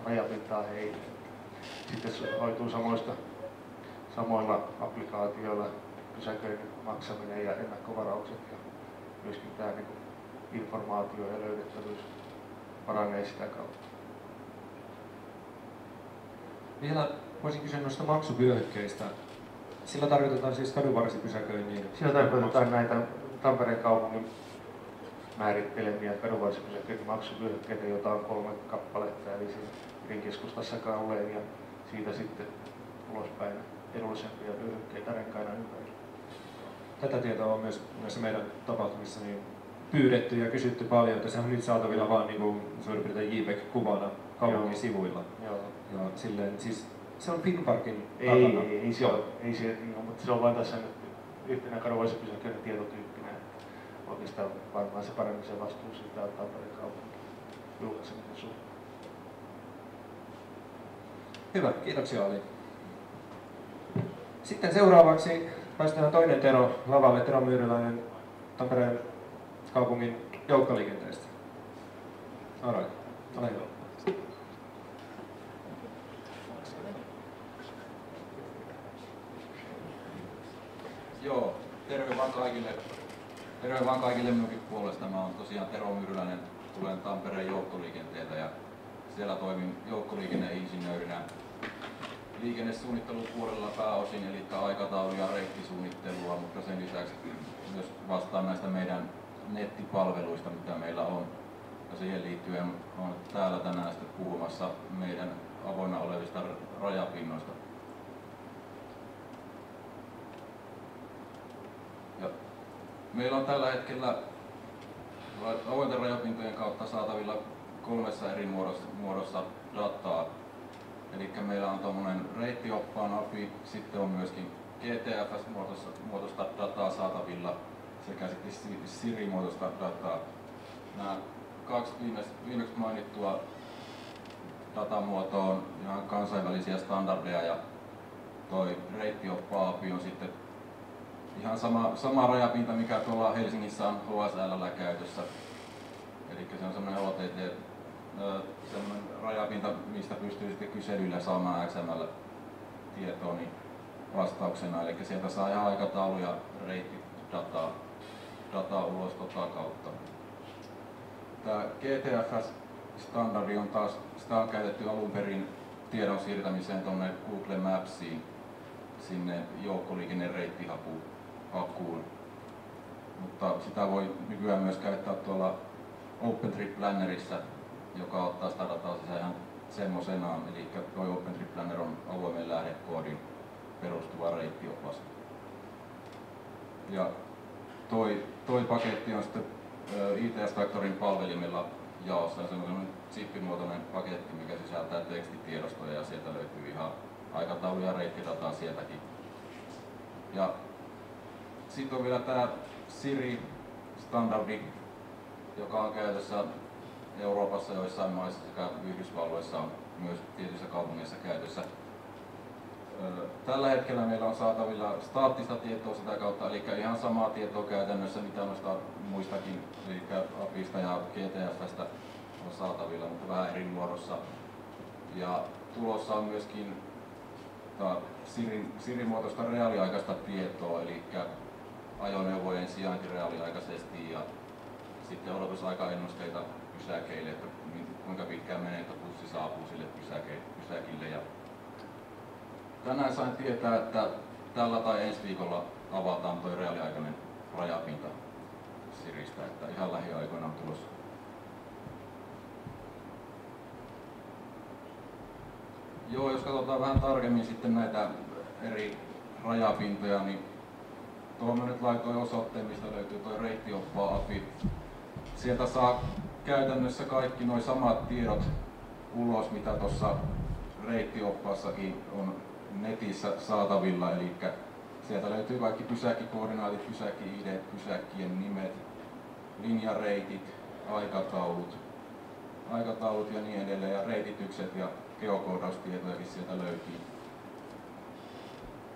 rajapintaa heille. Sitten se hoituu samoilla applikaatioilla pysäköinnin maksaminen ja ennakkovaraukset ja myöskin tämä informaatio ja löydettävyys paranee sitä kautta.
Vielä voisin kysyä noista maksuvyöhykkeistä. Sillä tarkoitetaan siis kadunvarsipysäköinnin.
Sillä tarkoitetaan näitä Tampereen kaupungin määrittelemiä kadunvarsipysäköinnin maksuvyöhykkeitä, joita on 3 kappaletta, eli siinä ydinkeskustassa Kauleen ja siitä sitten ulospäin edullisempia vyöhykkeitä renkaina ympärillä.
Tätä tietoa on myös näissä meidän tapahtumissa niin pyydetty ja kysytty paljon, että se on nyt saatavilla vaan niin suurin piirtein JPEG-kuvana kaupungin sivuilla.
Joo.
Ja silleen, siis se on Finnparkin takana.
Ei se, mutta se on vain tässä nyt yhtenä kadunvarsipysäköinnin tietotyyppinä. Oikeastaan varmaan se paremmin se vastuu siitä on Tampereen kaupungin julkaisemisen suhteen.
Hyvä, kiitoksia Ali. Sitten seuraavaksi päästään toinen Tero lavalle, Tero Myyryläinen Tampereen kaupungin joukkoliikenteestä. Alright, ole hyvä.
Joo, terve vaan kaikille minunkin puolesta. Mä oon tosiaan Tero Myyryläinen, tulen Tampereen joukkoliikenteeltä ja siellä toimin joukkoliikenneinsinöörinä liikennesuunnittelun puolella pääosin, eli aikataulu- ja reittisuunnittelua, mutta sen lisäksi myös vastaan näistä meidän nettipalveluista, mitä meillä on. Ja siihen liittyen olen täällä tänään sitten puhumassa meidän avoinna olevista rajapinnoista. Ja meillä on tällä hetkellä avointen rajapintojen kautta saatavilla 3 eri muodossa dataa. Eli meillä on tuommoinen reittioppaan API, sitten on myöskin GTFS-muotoista dataa saatavilla sekä sitten Siri-muotoista dataa. Nämä 2 viimeksi mainittua datamuotoa on ihan kansainvälisiä standardeja ja toi reittioppaan API on sitten ihan sama rajapinta, mikä tuolla Helsingissä on HSL:llä käytössä. Eli se on semmoinen HTT, semmoinen rajapinta, mistä pystyy sitten kyselyllä saamaan XML-tietoa niin vastauksena. Eli sieltä saa ihan aikataulu- ja reittidataa ulos kautta. Tämä GTFS-standardi on taas, sitä on käytetty alun perin tiedon siirtämiseen tuonne Google Mapsiin, sinne joukkoliikennereittihakuun. Mutta sitä voi nykyään myös käyttää tuolla OpenTrip Plannerissa, joka ottaa sitä dataa sisään ihan semmoisenaan. Eli tuo OpenTrip Planner on avoimen lähdekoodin perustuva reittiopas. Ja toi paketti on sitten ITS Factorin palvelimella jaossa. Se on sellainen zippimuotoinen paketti, mikä sisältää tekstitiedostoja ja sieltä löytyy ihan aikataulu- ja reittidataa sieltäkin. Ja sitten on vielä tämä Siri-standardi, joka on käytössä Euroopassa joissain maissa sekä Yhdysvalloissa on myös tietyissä kaupungeissa käytössä. Tällä hetkellä meillä on saatavilla staattista tietoa sitä kautta, eli ihan samaa tietoa käytännössä mitä noista muistakin, eli APIsta ja GTF:stä on saatavilla, mutta vähän eri muodossa. Ja tulossa on myöskin Siri-muotoista reaaliaikaista tietoa, eli ajoneuvojen sijainti reaaliaikaisesti ja sitten odotusaikaennusteita pysäkeille, että kuinka pitkään menee, että bussi saapuu sille pysäkille. Ja tänään sain tietää, että tällä tai ensi viikolla avataan tuo reaaliaikainen rajapinta Siristä, että ihan lähiaikoina on tulossa. Joo, jos katsotaan vähän tarkemmin sitten näitä eri rajapintoja, niin tuohon mä nyt laitoin osoitteen, mistä löytyy tuo reittioppaa-api. Sieltä saa käytännössä kaikki nuo samat tiedot ulos, mitä tuossa reittioppaassakin on netissä saatavilla. Eli sieltä löytyy kaikki pysäkkikoordinaatit, pysäkki-ID, pysäkkien nimet, linjareitit, aikataulut ja niin edelleen, ja reititykset ja geokoodautietojakin sieltä löytyy.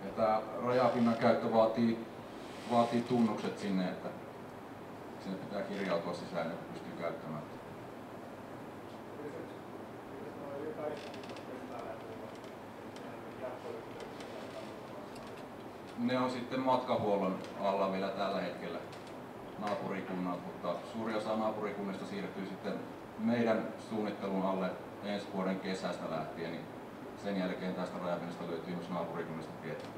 Ja tämä rajapinnan käyttö vaatii tunnukset sinne, että sinne pitää kirjautua sisään, että pystyy käyttämään. Ne on sitten matkahuollon alla vielä tällä hetkellä naapurikunnat, mutta suuri osa naapurikunnista siirtyy sitten meidän suunnittelun alle ensi vuoden kesästä lähtien, niin sen jälkeen tästä rajapinnasta löytyy myös naapurikunnista tietoa.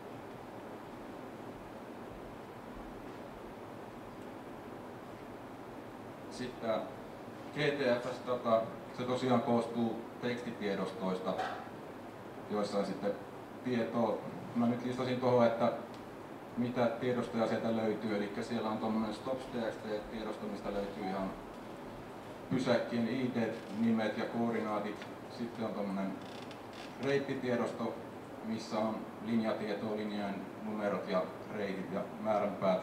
Sitten GTFS-data, se tosiaan koostuu tekstitiedostoista, joissa on sitten tietoa. Mä nyt listasin tuohon, että mitä tiedostoja sieltä löytyy, eli siellä on tuommoinen stops.txt-tiedosto, mistä löytyy ihan pysäkkien ID-nimet ja koordinaatit. Sitten on tuommoinen reittitiedosto, missä on linjatietoa, linjojen numerot ja reitit ja määränpäät.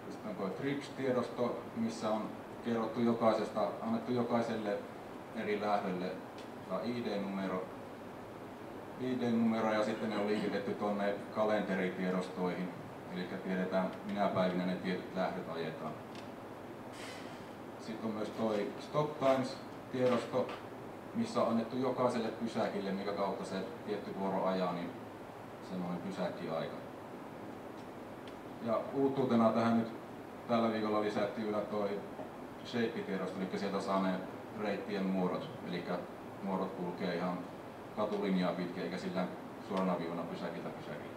Sitten on tuo TRIPS-tiedosto, missä on kerrottu annettu jokaiselle eri lähdölle ID-numero ja sitten ne on liikitetty tuonne kalenteritiedostoihin, eli tiedetään minä päivinä ne tietyt lähdöt ajetaan. Sitten on myös tuo Stop Times-tiedosto, missä on annettu jokaiselle pysäkille, mikä kautta se tietty vuoro ajaa, niin semmoinen pysäkkiaika. Ja uutuutena tähän nyt tällä viikolla lisättiin vielä tuo Shape-tiedosto, eli sieltä saa ne reittien muodot, eli muodot kulkee ihan katulinjaa pitkin, eikä sillä suorana viivana pysäkiltä pysäkille.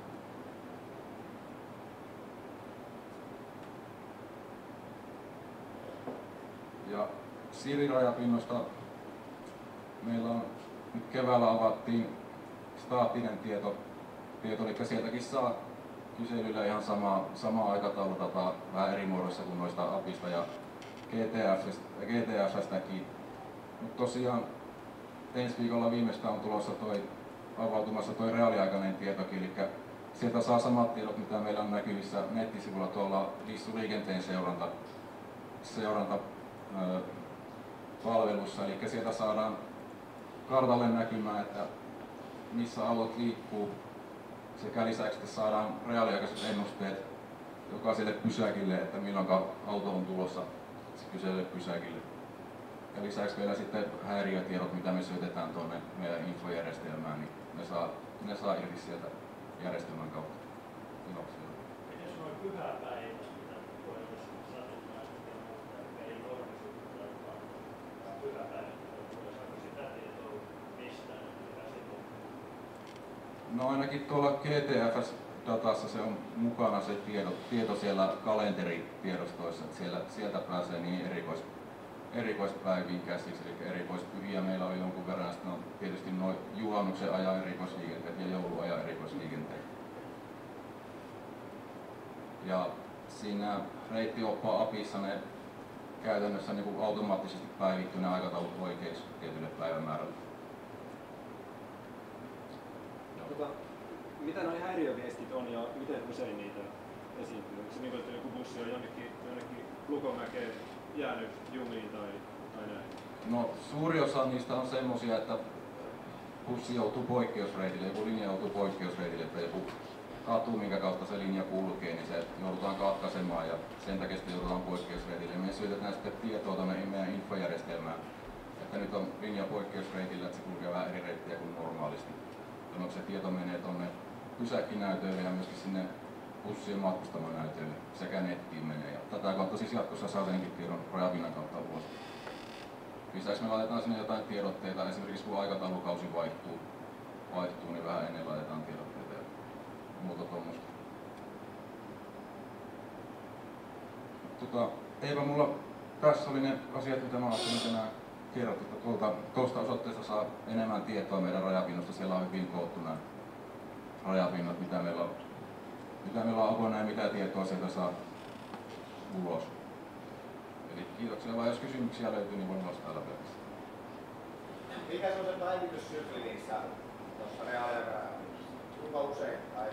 Ja Siri-rajapinnosta meillä on nyt keväällä avattiin staattinen tieto, eli sieltäkin saa kyselyllä ihan samaa aikatauludataa vähän eri muodoissa kuin noista APIsta ja GTFS:stäkin. Mutta tosiaan ensi viikolla viimeistään on tulossa avautumassa toi reaaliaikainen tietokin, eli sieltä saa samat tiedot, mitä meillä on näkyvissä nettisivuilla tuolla liikenteen seuranta palvelussa, eli sieltä saadaan kartalle näkymään, että missä autot liikkuu, sekä lisäksi saadaan reaaliaikaiset ennusteet jokaiselle pysäkille, että milloin auto on tulossa kyseiselle pysäkille. Ja lisäksi vielä sitten häiriötiedot, mitä me syötetään tuonne meidän infojärjestelmään, niin ne saa irti sieltä järjestelmän kautta.
Miten noin pyhäpäivät, mitä toivoisi satunnaisesti ja muuta, että ei normisuutta tai pyhäpäivät, saako sitä tietoa mistään, mitä se on?
No ainakin tuolla GTFS-datassa se on mukana se tieto siellä kalenteritiedostoissa, että sieltä pääsee niin erikoispäiviin käsiksi, eli erikoispyhiä meillä on jonkun verran, sitten on tietysti noin juhannuksen ajan erikoisliikenteet ja jouluajan erikoisliikenteet. Ja siinä reittioppaa-apissa ne käytännössä niin kuin automaattisesti päivittyy ne aikataulut oikeiksi tietylle päivämäärälle.
Mitä nuo häiriöviestit on ja miten usein niitä esiintyy? Onko se niin, että joku bussi on jonnekin Lukomäkeen jäänyt jumiin tai näin?
No suuri osa niistä on semmosia, että bussi joutuu poikkeusreitille, joku linja joutuu poikkeusreitille tai joku katu, minkä kautta se linja kulkee, niin se joudutaan katkaisemaan ja sen takia sitten joudutaan poikkeusreitille. Me syötetään sitten tietoa tuonne meidän infojärjestelmään, että että nyt on linja poikkeusreitillä, että se kulkee vähän eri reittiä kuin normaalisti. Jolloin se tieto menee tuonne pysäkkinäytöille ja myöskin sinne bussien matkustamonäytöille sekä nettiin menee. Ja tätä kautta siis jatkossa saa senkin tiedon rajapinnan kautta ulos. Lisäksi me laitetaan sinne jotain tiedotteita, esimerkiksi kun aikataulukausi vaihtuu, niin vähän ennen laitetaan tiedotteita ja muuta tuommoista. Eipä mulla tässä oli ne asiat, mitä mä ajattelin tänään kerrottu, että tuosta osoitteesta saa enemmän tietoa meidän rajapinnosta. Siellä on hyvin koottu nämä rajapinnat, mitä meillä on avoinna ja mitä tietoa sieltä saa ulos. Eli kiitoksia vaan, jos kysymyksiä löytyy, niin voin vastailla pelkästään.
Mikä se on se päivityssykli niissä tuossa reaaliaikaajatuksessa? Kuinka usein? Tai...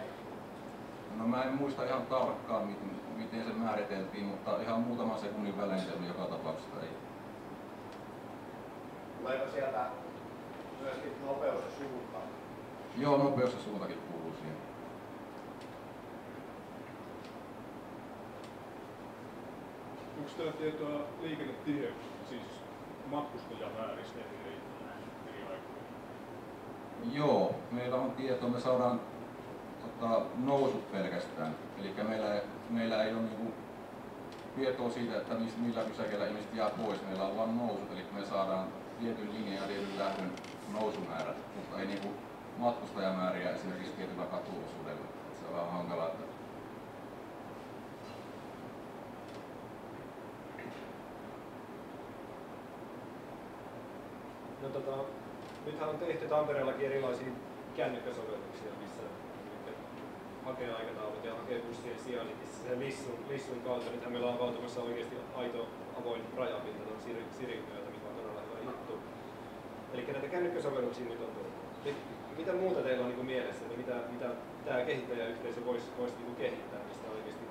No mä en muista ihan tarkkaan, miten se määriteltiin, mutta ihan muutaman sekunnin välein se oli joka tapauksessa. Ei.
Tuleeko sieltä myöskin nopeus ja suunta?
Joo, nopeus ja suuntakin kuuluu siihen.
Onko teillä tietoa liikennetiheydestä, siis matkustajamääristä eri aikoina?
Joo, meillä on tietoa, me saadaan nousut pelkästään. Eli meillä ei ole niinku tietoa siitä, että millä pysäkeillä ihmiset jää pois. Meillä on vain nousut, eli me saadaan tietyn linjan ja tietyn lähdön nousumäärät, mutta ei niinku matkustajamääriä esimerkiksi tietyllä katuosuudella. Se on vähän hankalaa.
No, nythän on tehty Tampereellakin erilaisia kännykkäsovelluksia, missä hakee aikataulut ja hakee bussien sijainnin sen lissun kautta. Nythän meillä on avautumassa oikeasti aito avoin rajapinta tuon Sirin myötä, mikä on todella hyvä juttu. Eli näitä kännykkäsovelluksia nyt on tullut. Mitä muuta teillä on niin mielessä, että mitä tämä kehittäjäyhteisö voisi niin kehittää, mistä oikeasti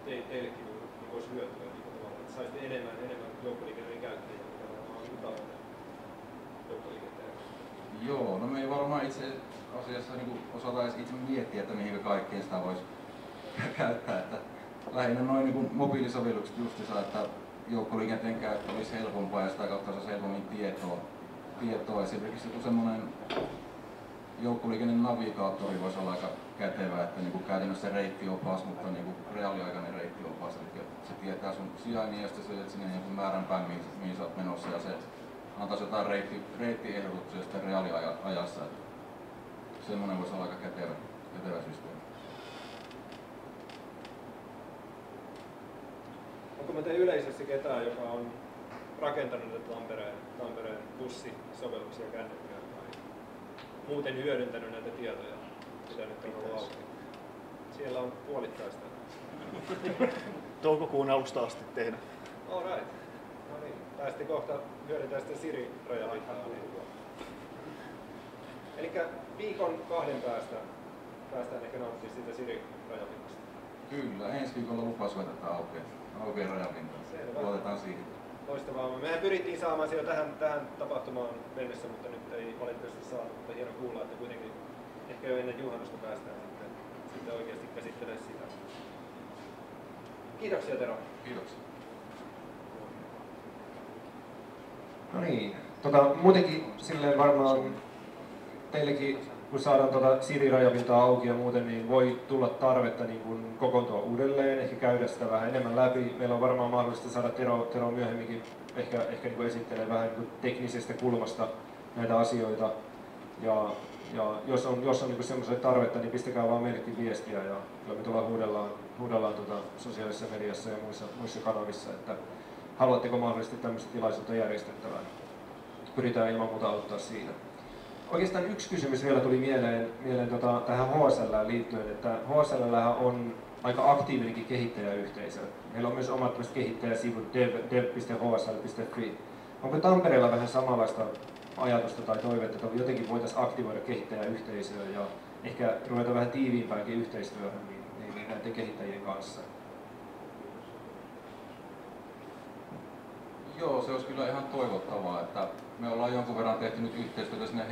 teillekin niin voisi hyötyä niin tavallaan, että saisitte enemmän joukkoliikenteen käyttäjiä, mikä varmaan on tavoite joukkoliikenteen.
Joo, no me ei varmaan itse asiassa niin osata edes itse miettiä, että mihin kaikkeen sitä voisi käyttää. Että lähinnä noin niin mobiilisovellukset justiinsa, että joukkoliikenteen käyttö olisi helpompaa ja sitä kautta saisi helpommin tietoa. Esimerkiksi joku semmoinen joukkoliikennenavigaattori voisi olla aika kätevä, että niin käytännössä reittiopas, mutta niin reaaliaikainen reittiopas. Eli se tietää sun sijainnin ja sitten se sinne jonkun määränpään, mihin sä oot menossa ja se antaisi jotain reittiehdotuksia sitten reaaliajassa. Semmoinen voisi olla aika kätevä systeemi.
Onko meitä yleisössä ketään, joka on rakentanut Tampereen bussisovelluksia kännykkään tai muuten hyödyntänyt näitä tietoja, mitä nyt on ollut auki? Siellä on puolittaista.
Toukokuun alusta asti tehdä.
All right. No niin, päästi kohta hyödyntää sitä Siri-rajapintaa. Elikkä viikon 2 päästään ehkä nauttia siitä Siri-rajapinnasta.
Kyllä, ensi viikolla lupas vetetään aukeaa rajapintaa. Luotetaan siihen.
Loistavaa. Mehän pyrittiin saamaan siellä tähän tapahtumaan mennessä, mutta nyt ei valitettavasti saatu. Mutta hieno kuulla, että kuitenkin ehkä jo ennen juhannusta päästään sitten oikeasti käsittelemään sitä. Kiitoksia Tero.
Kiitoksia.
No niin, muutenkin silleen varmaan teillekin, kun saadaan Siri-rajapintaa auki ja muuten, niin voi tulla tarvetta niin kuin kokoontua uudelleen, ehkä käydä sitä vähän enemmän läpi. Meillä on varmaan mahdollista saada Tero myöhemminkin ehkä niin kuin esittelee vähän niin kuin teknisestä kulmasta näitä asioita. Ja jos on niin semmoiselle tarvetta, niin pistäkää vaan meillekin viestiä ja kyllä me huudellaan sosiaalisessa mediassa ja muissa kanavissa, että haluatteko mahdollisesti tämmöistä tilaisuutta järjestettävän. Pyritään ilman muuta auttaa siinä. Oikeastaan yksi kysymys vielä tuli mieleen tähän HSL:ään liittyen, että HSL on aika aktiivinenkin kehittäjäyhteisö. Meillä on myös omat kehittäjäsivut dev.hsl.fi. Onko Tampereella vähän samanlaista ajatusta tai toivetta, että jotenkin voitaisiin aktivoida kehittäjäyhteisöä ja ehkä ruveta vähän tiiviimpäänkin yhteistyöhön niin näiden kehittäjien kanssa?
Joo, se olisi kyllä ihan toivottavaa, että me ollaan jonkun verran tehty nyt yhteistyötä sinne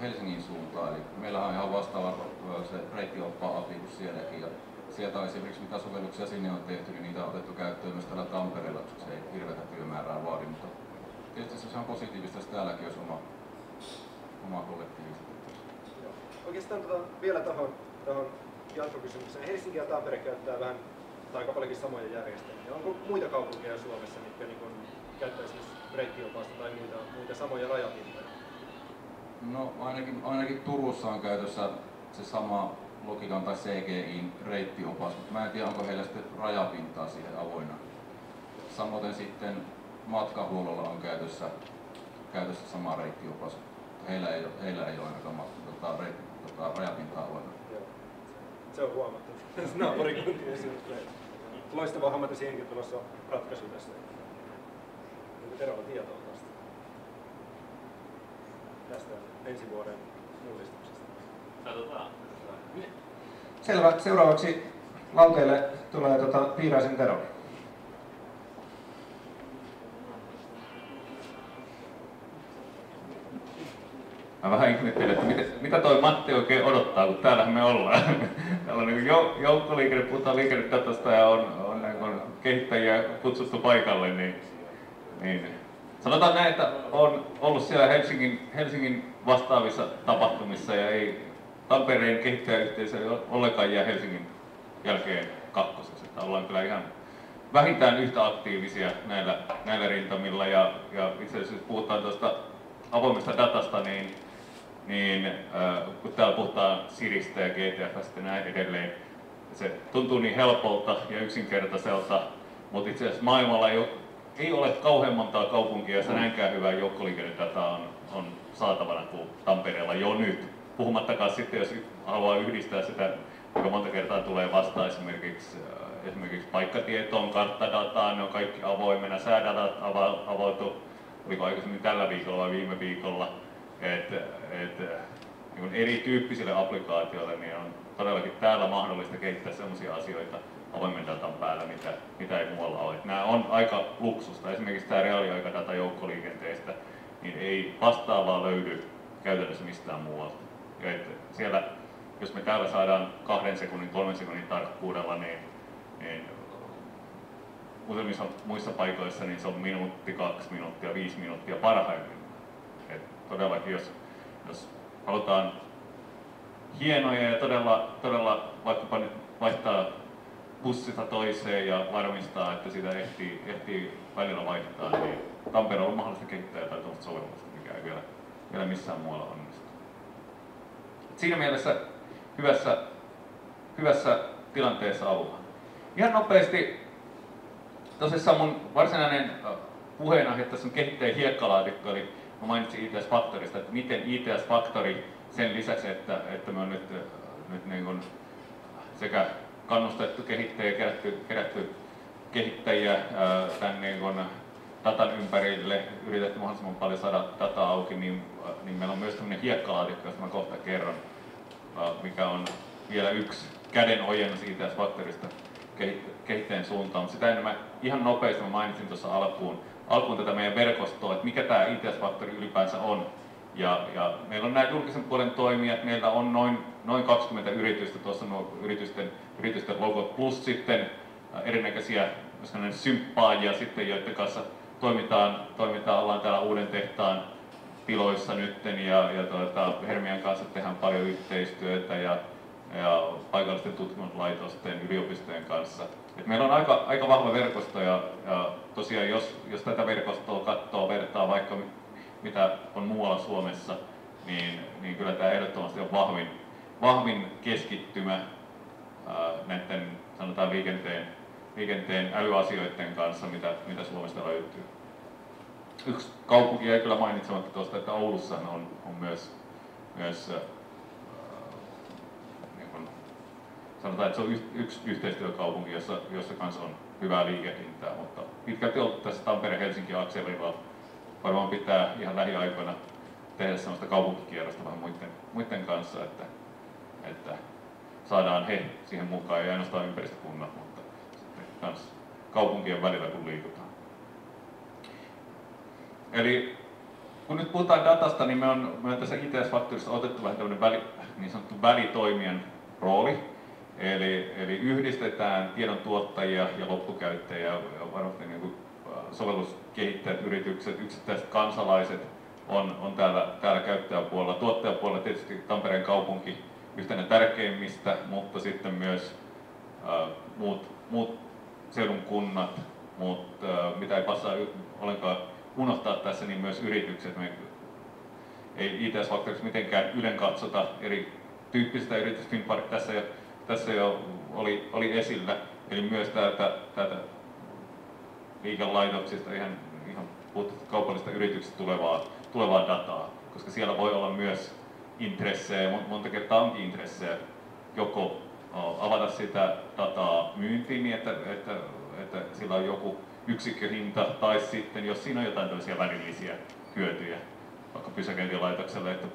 Helsingin suuntaan, eli meillä on ihan vastaava se reittioppaa-api kuin sielläkin, ja sieltä esimerkiksi mitä sovelluksia sinne on tehty, niin niitä on otettu käyttöön myös täällä Tampereella, koska se ei hirveätä työmäärää vaadi, mutta tietysti se on positiivista, että täälläkin olisi oma kollektiivista.
Oikeastaan vielä tuohon jatkokysymykseen. Helsinki ja Tampere käyttää vähän tai aika paljonkin samoja järjestelmiä. Onko muita kaupunkeja Suomessa, mitkä niin käyttäisivät reittiopasta tai muita samoja rajapintoja?
No ainakin Turussa on käytössä se sama Logican tai CGI:n reittiopas, mutta mä en tiedä onko heillä sitten rajapintaa siihen avoinna. Samoin sitten matkahuollolla on käytössä sama reittiopas. Heillä ei ole ainakaan rajapintaa avoinna.
Se on huomattu. Naapurikuntien suhteen. Loistava homma, että siihenkin tulossa ratkaisu tässä. Onko Terolla tietoa tästä ensi vuoden mullistuksesta?
Katsotaan.
Selvä. Seuraavaksi lauteille tulee Piiraisen Tero.
Mä vähän ihmettelen, että mitä toi Matti oikein odottaa, kun täällähän me ollaan. Täällä on niin joukkoliikenne, puhutaan liikennedatasta ja on niin kehittäjiä kutsuttu paikalle. Niin. Sanotaan näin, että on ollut siellä Helsingin vastaavissa tapahtumissa ja ei Tampereen kehittäjäyhteisö ollenkaan jää Helsingin jälkeen kakkosessa. Että ollaan kyllä ihan vähintään yhtä aktiivisia näillä rintamilla ja itse asiassa jos puhutaan tuosta avoimesta datasta, niin kun täällä puhutaan Siristä ja GTF:stä ja näin edelleen, se tuntuu niin helpolta ja yksinkertaiselta, mutta itse asiassa maailmalla ei ole kauhean montaa kaupunkia, jossa näinkään hyvää joukkoliikennedataa on saatavana kuin Tampereella jo nyt. Puhumattakaan sitten, jos haluaa yhdistää sitä, joka monta kertaa tulee vastaan esimerkiksi paikkatietoon, karttadataan, ne on kaikki avoimena, säädatat avautu, oliko aikaisemmin tällä viikolla vai viime viikolla, niin erityyppisille applikaatioille niin on todellakin täällä mahdollista kehittää sellaisia asioita avoimen datan päällä, mitä ei muualla ole. Nämä on aika luksusta. Esimerkiksi tämä reaaliaikadata joukkoliikenteestä, niin ei vastaavaa löydy käytännössä mistään muualta. Ja siellä, jos me täällä saadaan 2 sekunnin, 3 sekunnin tarkkuudella, niin useimmissa muissa paikoissa niin se on minuutti, 2 minuuttia, 5 minuuttia parhaimmillaan. Todellakin, jos halutaan hienoja ja todella vaikkapa nyt vaihtaa bussista toiseen ja varmistaa, että sitä ehtii välillä vaihtaa, niin Tampereella on mahdollista kehittää jotain tuollaista sovellusta, mikä ei vielä missään muualla onnistu. Siinä mielessä hyvässä tilanteessa ollaan. Ihan nopeasti, tosissaan mun varsinainen puheenaihe tässä on kehittäjä hiekkalaatikko, eli mä mainitsin ITS Factorista, että miten ITS Factory sen lisäksi, että me on nyt niin kuin sekä kannustettu kehittäjiä, kerätty kehittäjiä tämän niin kuin datan ympärille, yritetty mahdollisimman paljon saada dataa auki, niin meillä on myös tämmöinen hiekkalaatikko, josta mä kohta kerron, mikä on vielä yksi käden ojennus ITS Factorista kehittäjän suuntaan. Mutta sitä ennen mä ihan nopeasti mä mainitsin tuossa alkuun tätä meidän verkostoa, että mikä tämä ITS Factory ylipäänsä on. Ja meillä on nämä julkisen puolen toimijat, meillä on noin 20 yritystä, tuossa on yritysten logot plus sitten erinäköisiä symppaajia sitten, joiden kanssa toimitaan, ollaan täällä uuden tehtaan tiloissa nytten ja Hermian kanssa tehdään paljon yhteistyötä ja paikallisten tutkimuslaitosten, yliopistojen kanssa. Et meillä on aika vahva verkosto ja tosiaan jos tätä verkostoa katsoo, vertaa vaikka mitä on muualla Suomessa, niin kyllä tämä ehdottomasti on vahvin keskittymä näiden sanotaan liikenteen älyasioiden kanssa, mitä Suomesta löytyy. Yksi kaupunki jäi kyllä mainitsematta tuosta, että Oulussa on myös niin kuin sanotaan, että se on yksi yhteistyökaupunki, jossa kanssa on hyvää liikehdintää, mutta pitkälti ollut tässä Tampere-Helsinki-akselilla. Varmaan pitää ihan lähiaikoina tehdä sellaista kaupunkikierrosta vähän muiden kanssa, että saadaan he siihen mukaan, ei ainoastaan ympäristökunnat, mutta sitten myös kaupunkien välillä kun liikutaan. Eli kun nyt puhutaan datasta, niin me on tässä ITS Factorissa otettu vähän tämmöinen niin sanottu välitoimijan rooli. Eli yhdistetään tiedon tuottajia ja loppukäyttäjiä ja varmasti niin kuin sovelluskehittäjät, yritykset, yksittäiset kansalaiset on täällä käyttäjäpuolella. Tuottajapuolella tietysti Tampereen kaupunki yhtenä tärkeimmistä, mutta sitten myös muut seudun kunnat, mutta mitä ei passaa ollenkaan unohtaa tässä, niin myös yritykset. Me ei ITS Factorissa mitenkään ylen katsota eri tyyppisistä yritystä. Finnpark tässä jo oli esillä, eli myös täältä liikelaitoksista ihan puhuttu kaupallisista yrityksistä tulevaa dataa, koska siellä voi olla myös intressejä, monta kertaa onkin intressejä, joko avata sitä dataa myyntiin niin, että sillä on joku yksikköhinta, tai sitten jos siinä on jotain tällaisia välillisiä hyötyjä, vaikka pysäköintilaitokselle, että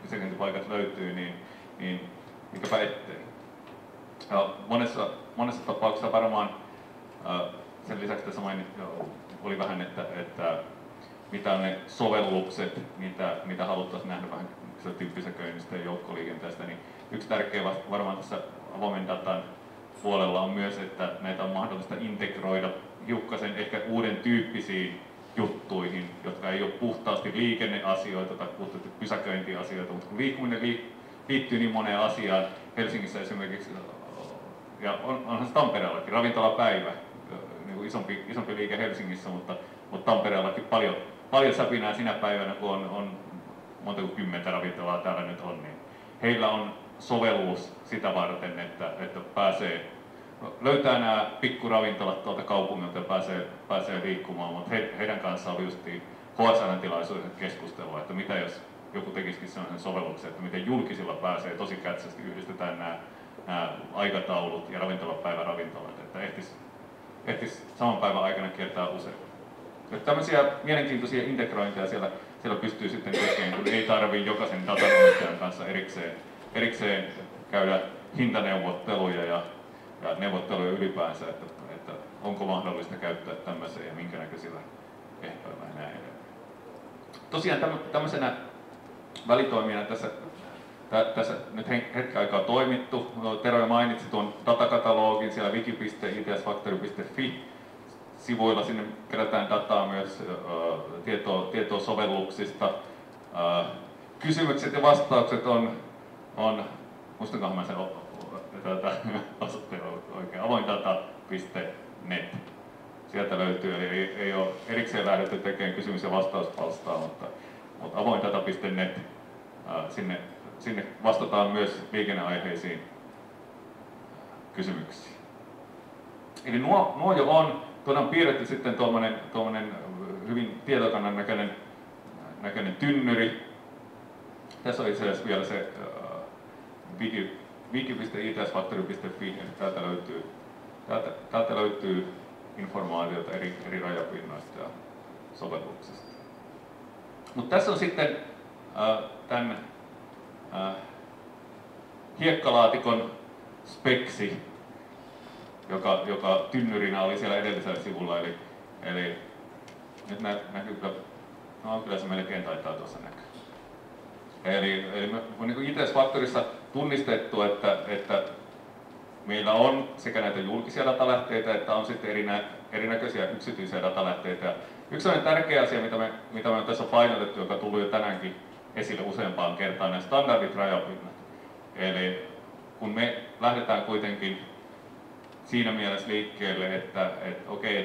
pysäköintipaikat löytyy, niin mikäpä ettei. Monessa tapauksessa varmaan sen lisäksi tässä oli vähän, että mitä on ne sovellukset, mitä haluttaisiin nähdä vähän pysäköinnistä ja joukkoliikenteestä, niin yksi tärkeä varmaan tässä avoimen datan puolella on myös, että näitä on mahdollista integroida hiukkasen ehkä uuden tyyppisiin juttuihin, jotka ei ole puhtaasti liikenneasioita tai puhtaasti pysäköintiasioita, mutta kun liikkuminen liittyy niin moneen asiaan, Helsingissä esimerkiksi, ja onhan se Tampereellakin, ravintolapäivä, niin kuin isompi liike Helsingissä, mutta Tampereellakin paljon säpinää sinä päivänä, kun on monta kuin 10 ravintolaa täällä nyt on, niin heillä on sovellus sitä varten, että löytää nämä pikkuravintolat tuolta kaupungilta ja pääsee liikkumaan, mutta heidän kanssaan oli justiin HSN-tilaisuuden keskustelua, että mitä jos joku tekisikin sellaisen sovelluksen, että miten julkisilla pääsee tosi kätsästi, yhdistetään nämä aikataulut ja ravintolapäiväravintolat, että ehtis saman päivän aikana kiertää usein. Että tämmöisiä mielenkiintoisia integrointeja siellä pystyy sitten tekemään, kun ei tarvitse jokaisen datanomistajan kanssa erikseen käydä hintaneuvotteluja ja neuvotteluja ylipäänsä, että onko mahdollista käyttää tämmöisiä ja minkä näköisillä ehdoilla ja näin edelleen. Tosiaan tämmöisenä välitoimijana tässä nyt hetken aikaa toimittu. Tero jo mainitsi tuon datakatalogin siellä wiki.itsfactory.fi sivuilla. Sinne kerätään dataa myös tietoa sovelluksista. Kysymykset ja vastaukset on muistankohan mä sen osoitteen oikein, avoindata.net. Sieltä löytyy, eli ei ole erikseen lähdetty tekemään kysymys- ja vastauspalstaa, mutta avoindata.net, sinne vastataan myös liikenneaiheisiin kysymyksiin. Eli nuo jo on, tuolla on piirretty sitten tuommoinen hyvin tietokannan näköinen tynnyri. Tässä on itse asiassa vielä se wiki.itsfactory.fi, eli täältä löytyy informaatiota eri rajapinnoista ja sovelluksista. Mutta tässä on sitten tämän hiekkalaatikon speksi, joka tynnyrinä oli siellä edellisellä sivulla, eli nyt näkyy kyllä se melkein taitaa tuossa näkyä. Eli me on niin ITS Factorissa tunnistettu, että meillä on sekä näitä julkisia datalähteitä, että on sitten erinäköisiä yksityisiä datalähteitä. Yksi sellainen tärkeä asia, mitä me on tässä painotettu, joka tuli jo tänäänkin esille useampaan kertaan, nämä standardit rajapinnat. Eli kun me lähdetään kuitenkin siinä mielessä liikkeelle, että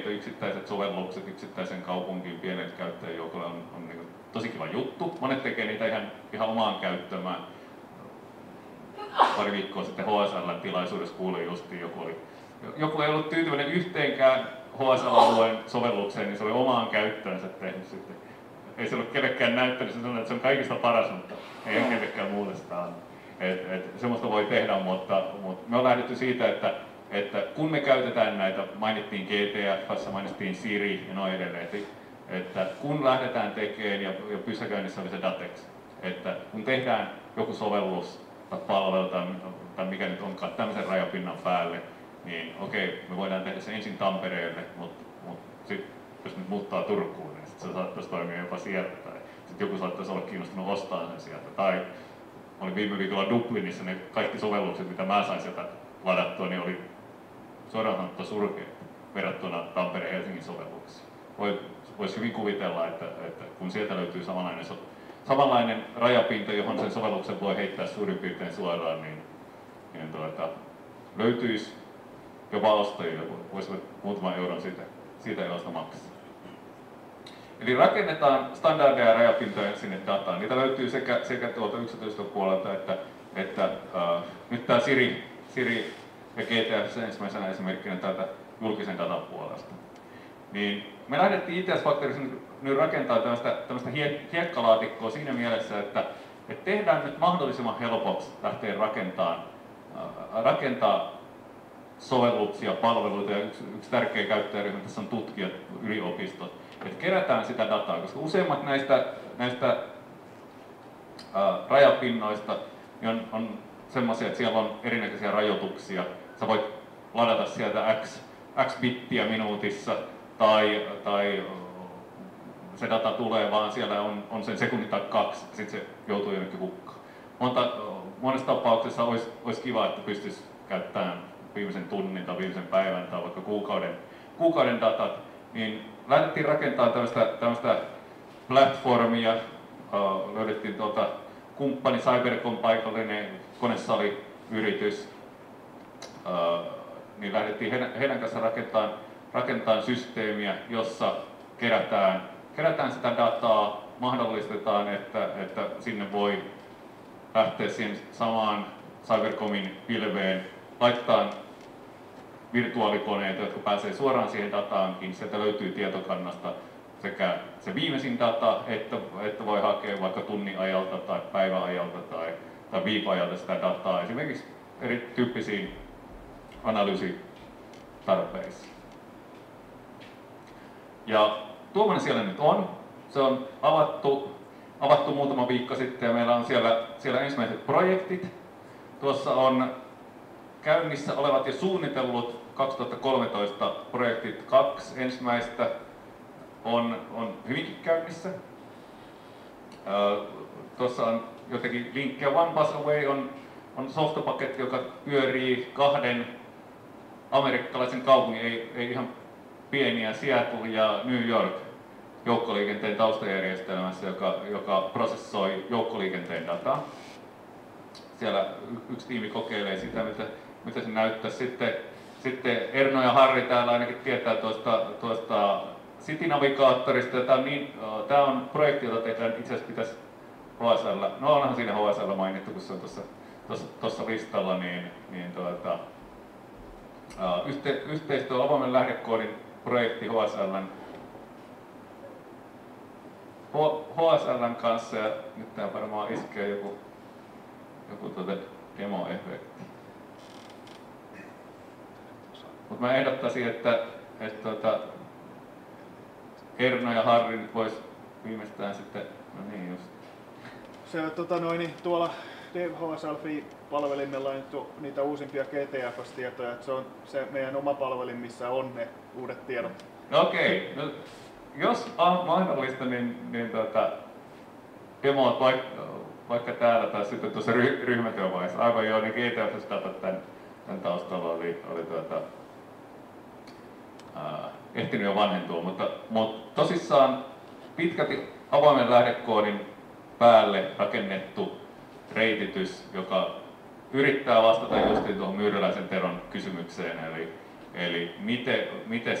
yksittäiset sovellukset yksittäisen kaupungin pienelle käyttäjäjoukolle on niin tosi kiva juttu. Monet tekee niitä ihan omaan käyttöön. Pari viikkoa sitten HSL-tilaisuudessa kuulin justiin, joku ei ollut tyytyväinen yhteenkään HSL-alueen sovellukseen, niin se oli omaan käyttöönsä tehnyt sitten. Ei se ollut kellekään näyttänyt, se sanoi, että se on kaikista paras, mutta ei kellekään muuta sitä anna. Semmoista voi tehdä, mutta me on lähdetty siitä, että kun me käytetään näitä, mainittiin GTF, mainittiin Siri ja noin edelleen, että kun lähdetään tekemään, ja pysäköinnissä oli se Datex, että kun tehdään joku sovellus tai palvelu tai mikä nyt onkaan tämmöisen rajapinnan päälle, niin okei, me voidaan tehdä se ensin Tampereelle, mutta sitten jos nyt muuttaa Turkuun, niin sitten se saattaisi toimia jopa sieltä, tai sitten joku saattaisi olla kiinnostunut ostamaan sen sieltä. Tai olin viime viikolla Dublinissa, ne kaikki sovellukset, mitä mä sain sieltä ladattua, niin oli suoraan sanottua surkeita. verrattuna Tampereen Helsingin sovelluksiin. Voisi hyvin kuvitella, että kun sieltä löytyy samanlainen rajapinta, johon sen sovelluksen voi heittää suurin piirtein suoraan, niin löytyisi jopa ostajia, voisivat muutaman euron siitä elosta maksaa. Eli rakennetaan standardeja rajapintoja sinne dataan. Niitä löytyy sekä tuolta yksityistä puolelta että nyt tämä Siri ja GTF ensimmäisenä esimerkkinä täältä julkisen datan puolesta. Niin me lähdettiin ITS Factorissa nyt rakentaa tämmöistä hiekkalaatikkoa siinä mielessä, että tehdään nyt mahdollisimman helpoksi lähteä rakentaa sovelluksia, palveluita, ja yksi tärkeä käyttäjäryhmä tässä on tutkijat, yliopistot, että kerätään sitä dataa, koska useimmat näistä rajapinnoista niin on semmoisia, että siellä on erinäköisiä rajoituksia. Sä voit ladata sieltä X bittiä minuutissa, tai se data tulee vaan siellä on sen sekunti tai 2, ja sitten se joutuu jonnekin hukkaan. Monessa tapauksessa olisi kiva, että pystyisi käyttämään viimeisen tunnin tai viimeisen päivän tai vaikka kuukauden datat, niin lähdettiin rakentamaan tämmöistä platformia, löydettiin kumppani Cybercom paikallinen konesaliyritys, niin lähdettiin heidän kanssa rakentamaan systeemiä, jossa kerätään sitä dataa, mahdollistetaan, että sinne voi lähteä siihen samaan Cybercomin pilveen, laittaa virtuaalikoneita, jotka pääsee suoraan siihen dataankin. Sieltä löytyy tietokannasta sekä se viimeisin data, että voi hakea vaikka tunnin ajalta tai päivän ajalta tai viikon ajalta sitä dataa esimerkiksi erityyppisiin analyysitarpeisiin. Ja tuommoinen siellä nyt on. Se on avattu muutama viikko sitten ja meillä on siellä ensimmäiset projektit. Tuossa on käynnissä olevat ja suunnitellut 2013 projektit 2 ensimmäistä on hyvinkin käynnissä. Tuossa on jotenkin linkkejä. One Bus Away on softapaketti, joka pyörii 2 amerikkalaisen kaupungin, ei ihan pieniä, Seattle ja New York joukkoliikenteen taustajärjestelmässä, joka prosessoi joukkoliikenteen dataa. Siellä yksi tiimi kokeilee sitä, mitä se näyttää. Sitten Erno ja Harri täällä ainakin tietää tuosta City-navigaattorista. Tämä on projekti, jota tehdään itse asiassa pitäisi HSL. No onhan siinä HSL mainittu, kun se on tuossa listalla. Yhteistyö avoimen lähdekoodin projekti HSL:n kanssa, ja nyt tää varmaan iskee joku demo-efekti. Mutta mä ehdottaisin, että Erno ja Harri nyt vois viimeistään sitten, no niin just.
Se tuolla DevHSL Free-palvelimella on nyt niitä uusimpia GTFS-tietoja, että se on se meidän oma palvelin, missä on ne uudet tiedot.
No okei. No, jos on mahdollista, niin demoat vaikka täällä tai sitten tuossa ryhmätyövaiheessa. Aivan joo, niin GTFS-datat tämän taustalla oli ehtinyt jo vanhentua, mutta tosissaan pitkälti avoimen lähdekoodin päälle rakennettu reititys, joka yrittää vastata justiin tuohon Myyräläisen Teron kysymykseen, eli miten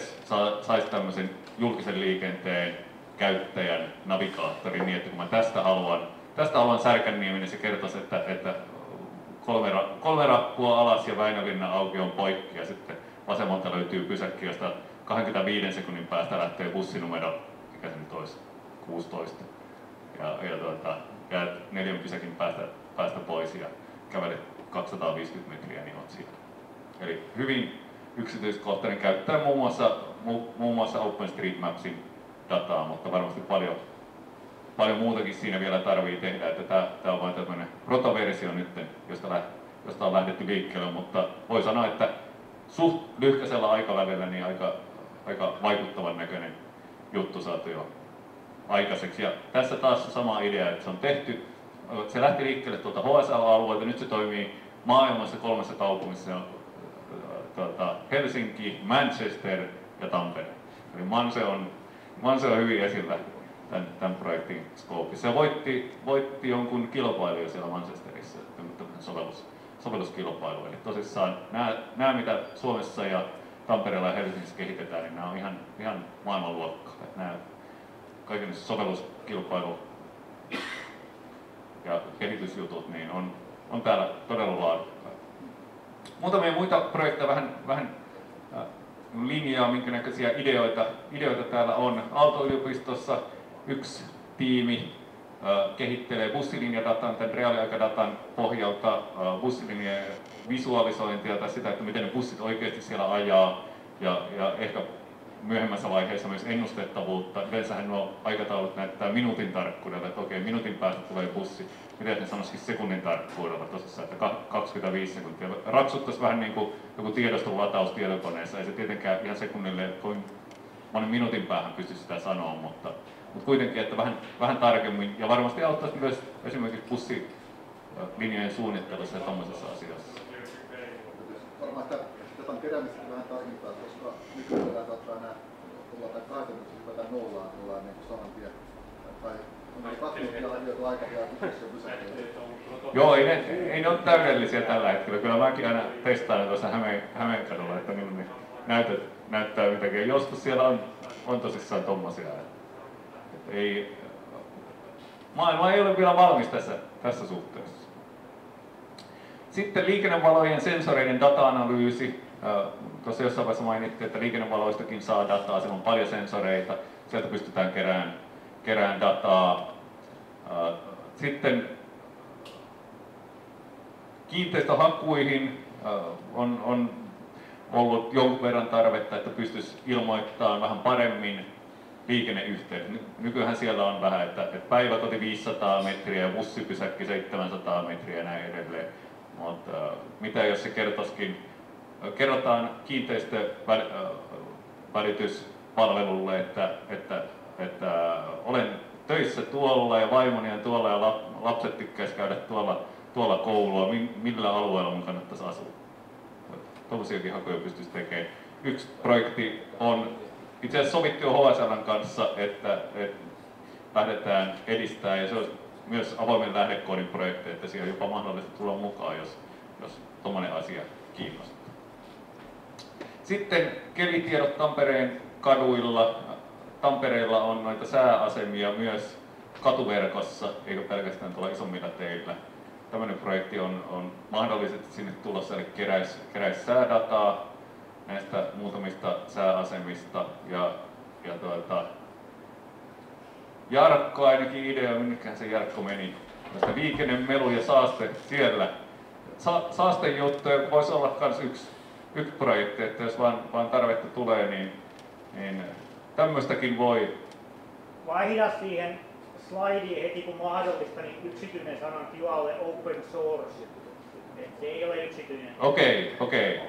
saisi tämmöisen julkisen liikenteen käyttäjän navigaattorin niin, että kun mä tästä haluan Särkänniemen, niin se kertoisi, että 3 rappua alas ja Väinölinna auki on poikki, ja sitten vasemmalta löytyy pysäkki, josta 25 sekunnin päästä lähtee bussinumero, mikä se nyt olisi, 16. Ja 4 pysäkin päästä pois ja kävelet 250 metriä, niin olet siellä. Eli hyvin yksityiskohtainen, käyttää muun muassa OpenStreetMapsin dataa, mutta varmasti paljon muutakin siinä vielä tarvii tehdä, että tämä on vain tämmöinen protoversio nyt, josta on lähdetty liikkeelle, mutta voi sanoa, että suht lyhkäisellä aikavälillä niin aika vaikuttavan näköinen juttu saatu jo aikaiseksi. Ja tässä taas on sama idea, että se on tehty, se lähti liikkeelle tuolta HSL-alueelta, nyt se toimii maailmassa 3 kaupungissa, Helsinki, Manchester ja Tampere. Eli Manse on hyvin esillä tämän projektin skoopissa. Se voitti jonkun kilpailijan siellä Manchesterissa, sovelluskilpailu. Eli tosissaan nämä mitä Suomessa ja Tampereella ja Helsingissä kehitetään, niin nämä on ihan maailmanluokkaa. Nämä kaikki sovelluskilpailu ja kehitysjutut niin on täällä todella laadukkaita. Muutamia muita projekteja vähän linjaa, minkä näköisiä ideoita täällä on. Aalto-yliopistossa yksi tiimi kehittelee bussilinjadatan, tämän reaaliaikadatan pohjalta bussilinjan visualisointia tai sitä, että miten ne bussit oikeasti siellä ajaa ja ehkä myöhemmässä vaiheessa myös ennustettavuutta. Yleensähän nuo aikataulut näyttää minuutin tarkkuudella, että okei, minuutin päästä tulee bussi. Miten ne sanoisikin sekunnin tarkkuudella tosissaan, että 25 sekuntia. Rapsuttaisi vähän niin kuin joku tiedoston lataus tietokoneessa. Ei se tietenkään ihan sekunnille kovin monen minuutin päähän pysty sitä sanoa, mutta kuitenkin, että vähän tarkemmin. Ja varmasti auttaisi myös esimerkiksi bussilinjojen suunnittelussa ja tommosessa asiassa.
Varmaan tätä on keräämistä vähän tarkentaa, koska nykyään saattaa nämä tulla tai 8 tai 0 tullaan niin saman tien. Tai on 2 minuuttia arvioitu aika vielä pysäköitä.
Joo, ei ne ole täydellisiä tällä hetkellä. Kyllä mäkin aina testaan tuossa Hämeenkadulla, että niin näyttää mitäkin. Joskus siellä on tosissaan tommosia. Maailma ei ole vielä valmis tässä suhteessa. Sitten liikennevalojen sensoreiden data-analyysi. Tuossa jossain vaiheessa mainittiin, että liikennevaloistakin saa dataa, siellä on paljon sensoreita, sieltä pystytään kerään dataa. Sitten kiinteistöhakuihin on ollut jonkun verran tarvetta, että pystyisi ilmoittamaan vähän paremmin liikenneyhteydet. Nykyään siellä on vähän, että päiväkoti 500 metriä ja bussipysäkki 700 metriä ja näin edelleen. Mutta mitä jos se kerrotaan kiinteistövälityspalvelulle, että olen töissä tuolla ja vaimoni on tuolla ja lapset tykkäisi käydä tuolla koulua, millä alueella mun kannattaisi asua. Tuollaisiakin hakuja pystyisi tekemään. Yksi projekti on itse asiassa sovittu jo HSL:n kanssa, että lähdetään edistämään, ja se olisi myös avoimen lähdekoodin projekti, että siihen on jopa mahdollista tulla mukaan, jos tommoinen asia kiinnostaa. Sitten kelitiedot Tampereen kaduilla. Tampereella on noita sääasemia myös katuverkossa, eikä pelkästään tuolla isommilla teillä. Tämmöinen projekti on mahdollisesti sinne tulossa, eli keräisi säädataa näistä muutamista sääasemista. Jarkko ainakin idea, minnekähän se Jarkko meni. Tästä liikenne, melu ja saaste siellä. Saastejuttuja voisi olla myös yksi projekti, että jos vaan tarvetta tulee, niin tämmöistäkin voi.
Vaihda siihen slaidiin heti kun mahdollista, niin yksityinen sanan tilalle open source. Se ei ole yksityinen.
Okei.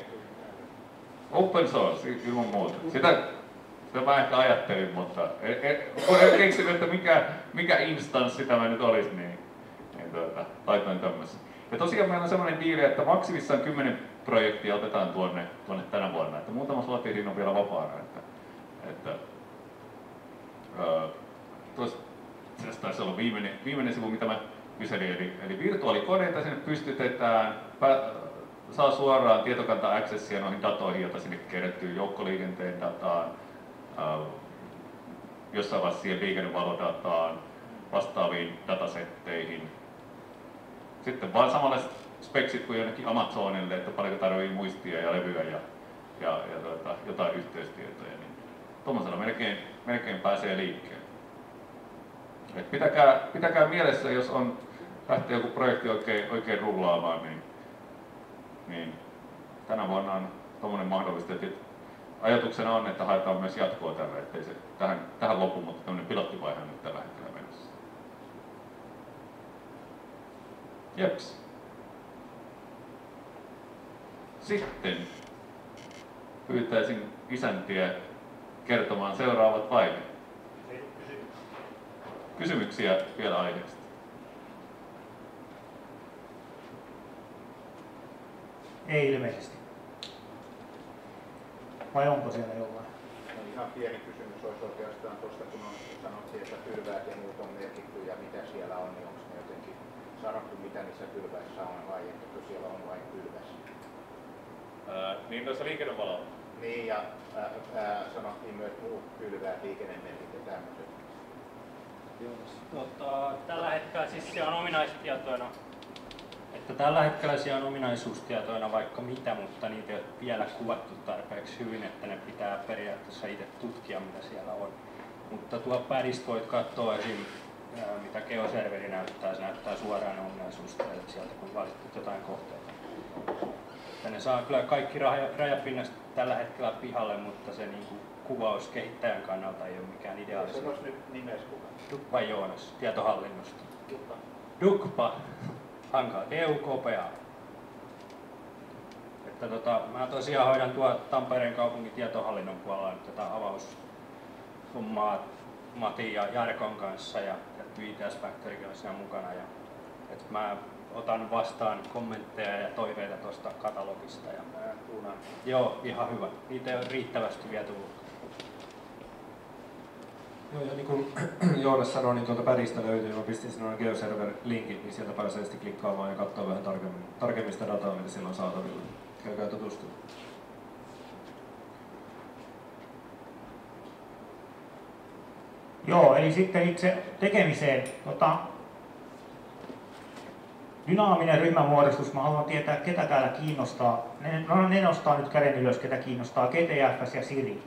Open source, ilman muuta. Sitä mä ehkä ajattelin, mutta en keksinyt, että mikä instanssi tämä nyt olisi, niin laitoin tämmöisen. Ja tosiaan meillä on semmoinen diili, että maksimissaan 10 projektia otetaan tuonne tänä vuonna. Että muutama slotti siinä on vielä vapaana. Se taisi olla viimeinen sivu, mitä mä kyselin. Eli virtuaalikoneita sinne pystytetään, saa suoraan tietokanta-accessia noihin datoihin, joita sinne kerättyy joukkoliikenteen dataan, jossain vaiheessa siihen liikennevalodataan, vastaaviin datasetteihin. Sitten vaan samanlaiset speksit kuin jonnekin Amazonille, että paljonko tarvii muistia ja levyä ja jotain yhteystietoja. Niin tuommoisella melkein pääsee liikkeelle. Et pitäkää mielessä, jos lähtee joku projekti oikein rullaamaan, niin tänä vuonna on tuommoinen mahdollista. Ajatuksena on, että haetaan myös jatkoa tällä, ettei se tähän lopu, mutta tämmöinen pilottivaihe on nyt tällä hetkellä menossa. Jeps. Sitten pyytäisin isäntiä kertomaan seuraavat vaiheet. Kysymyksiä vielä aiheesta?
Ei ilmeisesti. Vai onko siellä jollain?
Ihan pieni kysymys olisi oikeastaan tuosta, kun sanottiin, että pylväät ja muut on merkitty ja mitä siellä on, niin onko ne jotenkin sanottu, mitä niissä pylväissä on vai että siellä on vain pylväs?
Niin tuossa liikennevalolla.
Niin ja sanottiin myös muut pylväät, liikennemerkit ja tämmöiset.
Tällä hetkellä siis se on ominaistietoina. Että tällä hetkellä siellä on ominaisuustietoina vaikka mitä, mutta niitä ei ole vielä kuvattu tarpeeksi hyvin, että ne pitää periaatteessa itse tutkia, mitä siellä on. Mutta tuo päristä voit katsoa esim. Mitä geoserveri näyttää, se näyttää suoraan ominaisuustiedot sieltä, kun valitset jotain kohteita. Että ne saa kyllä kaikki rajapinnasta tällä hetkellä pihalle, mutta se niin kuin kuvaus kehittäjän kannalta ei ole mikään ideaalista.
Sanois nyt nimes kuka?
Dukpa Joonas, tietohallinnosta. Dukpa. Hankaa, DUKPA. Että mä tosiaan hoidan tuo Tampereen kaupungin tietohallinnon puolella nyt tätä avaushommaa Matin ja Jarkon kanssa ja VTS Factorykin on siinä mukana. Ja, että mä otan vastaan kommentteja ja toiveita tuosta katalogista. Ja, joo, ihan hyvä. Niitä ei ole riittävästi viety ulkoa.
Joo, ja niin kuin Joonas sanoi, niin tuolta päristä löytyy, mä pistin sinne GeoServer-linkit, niin sieltä pääsee sitten klikkaamaan ja katsoa vähän tarkemmin sitä dataa, mitä siellä on saatavilla. Käykää tutustumaan.
Joo, eli sitten itse tekemiseen. Dynaaminen ryhmämuodostus, mä haluan tietää, ketä täällä kiinnostaa. Ne nostaa nyt käden ylös, ketä kiinnostaa GTFS ja Siri.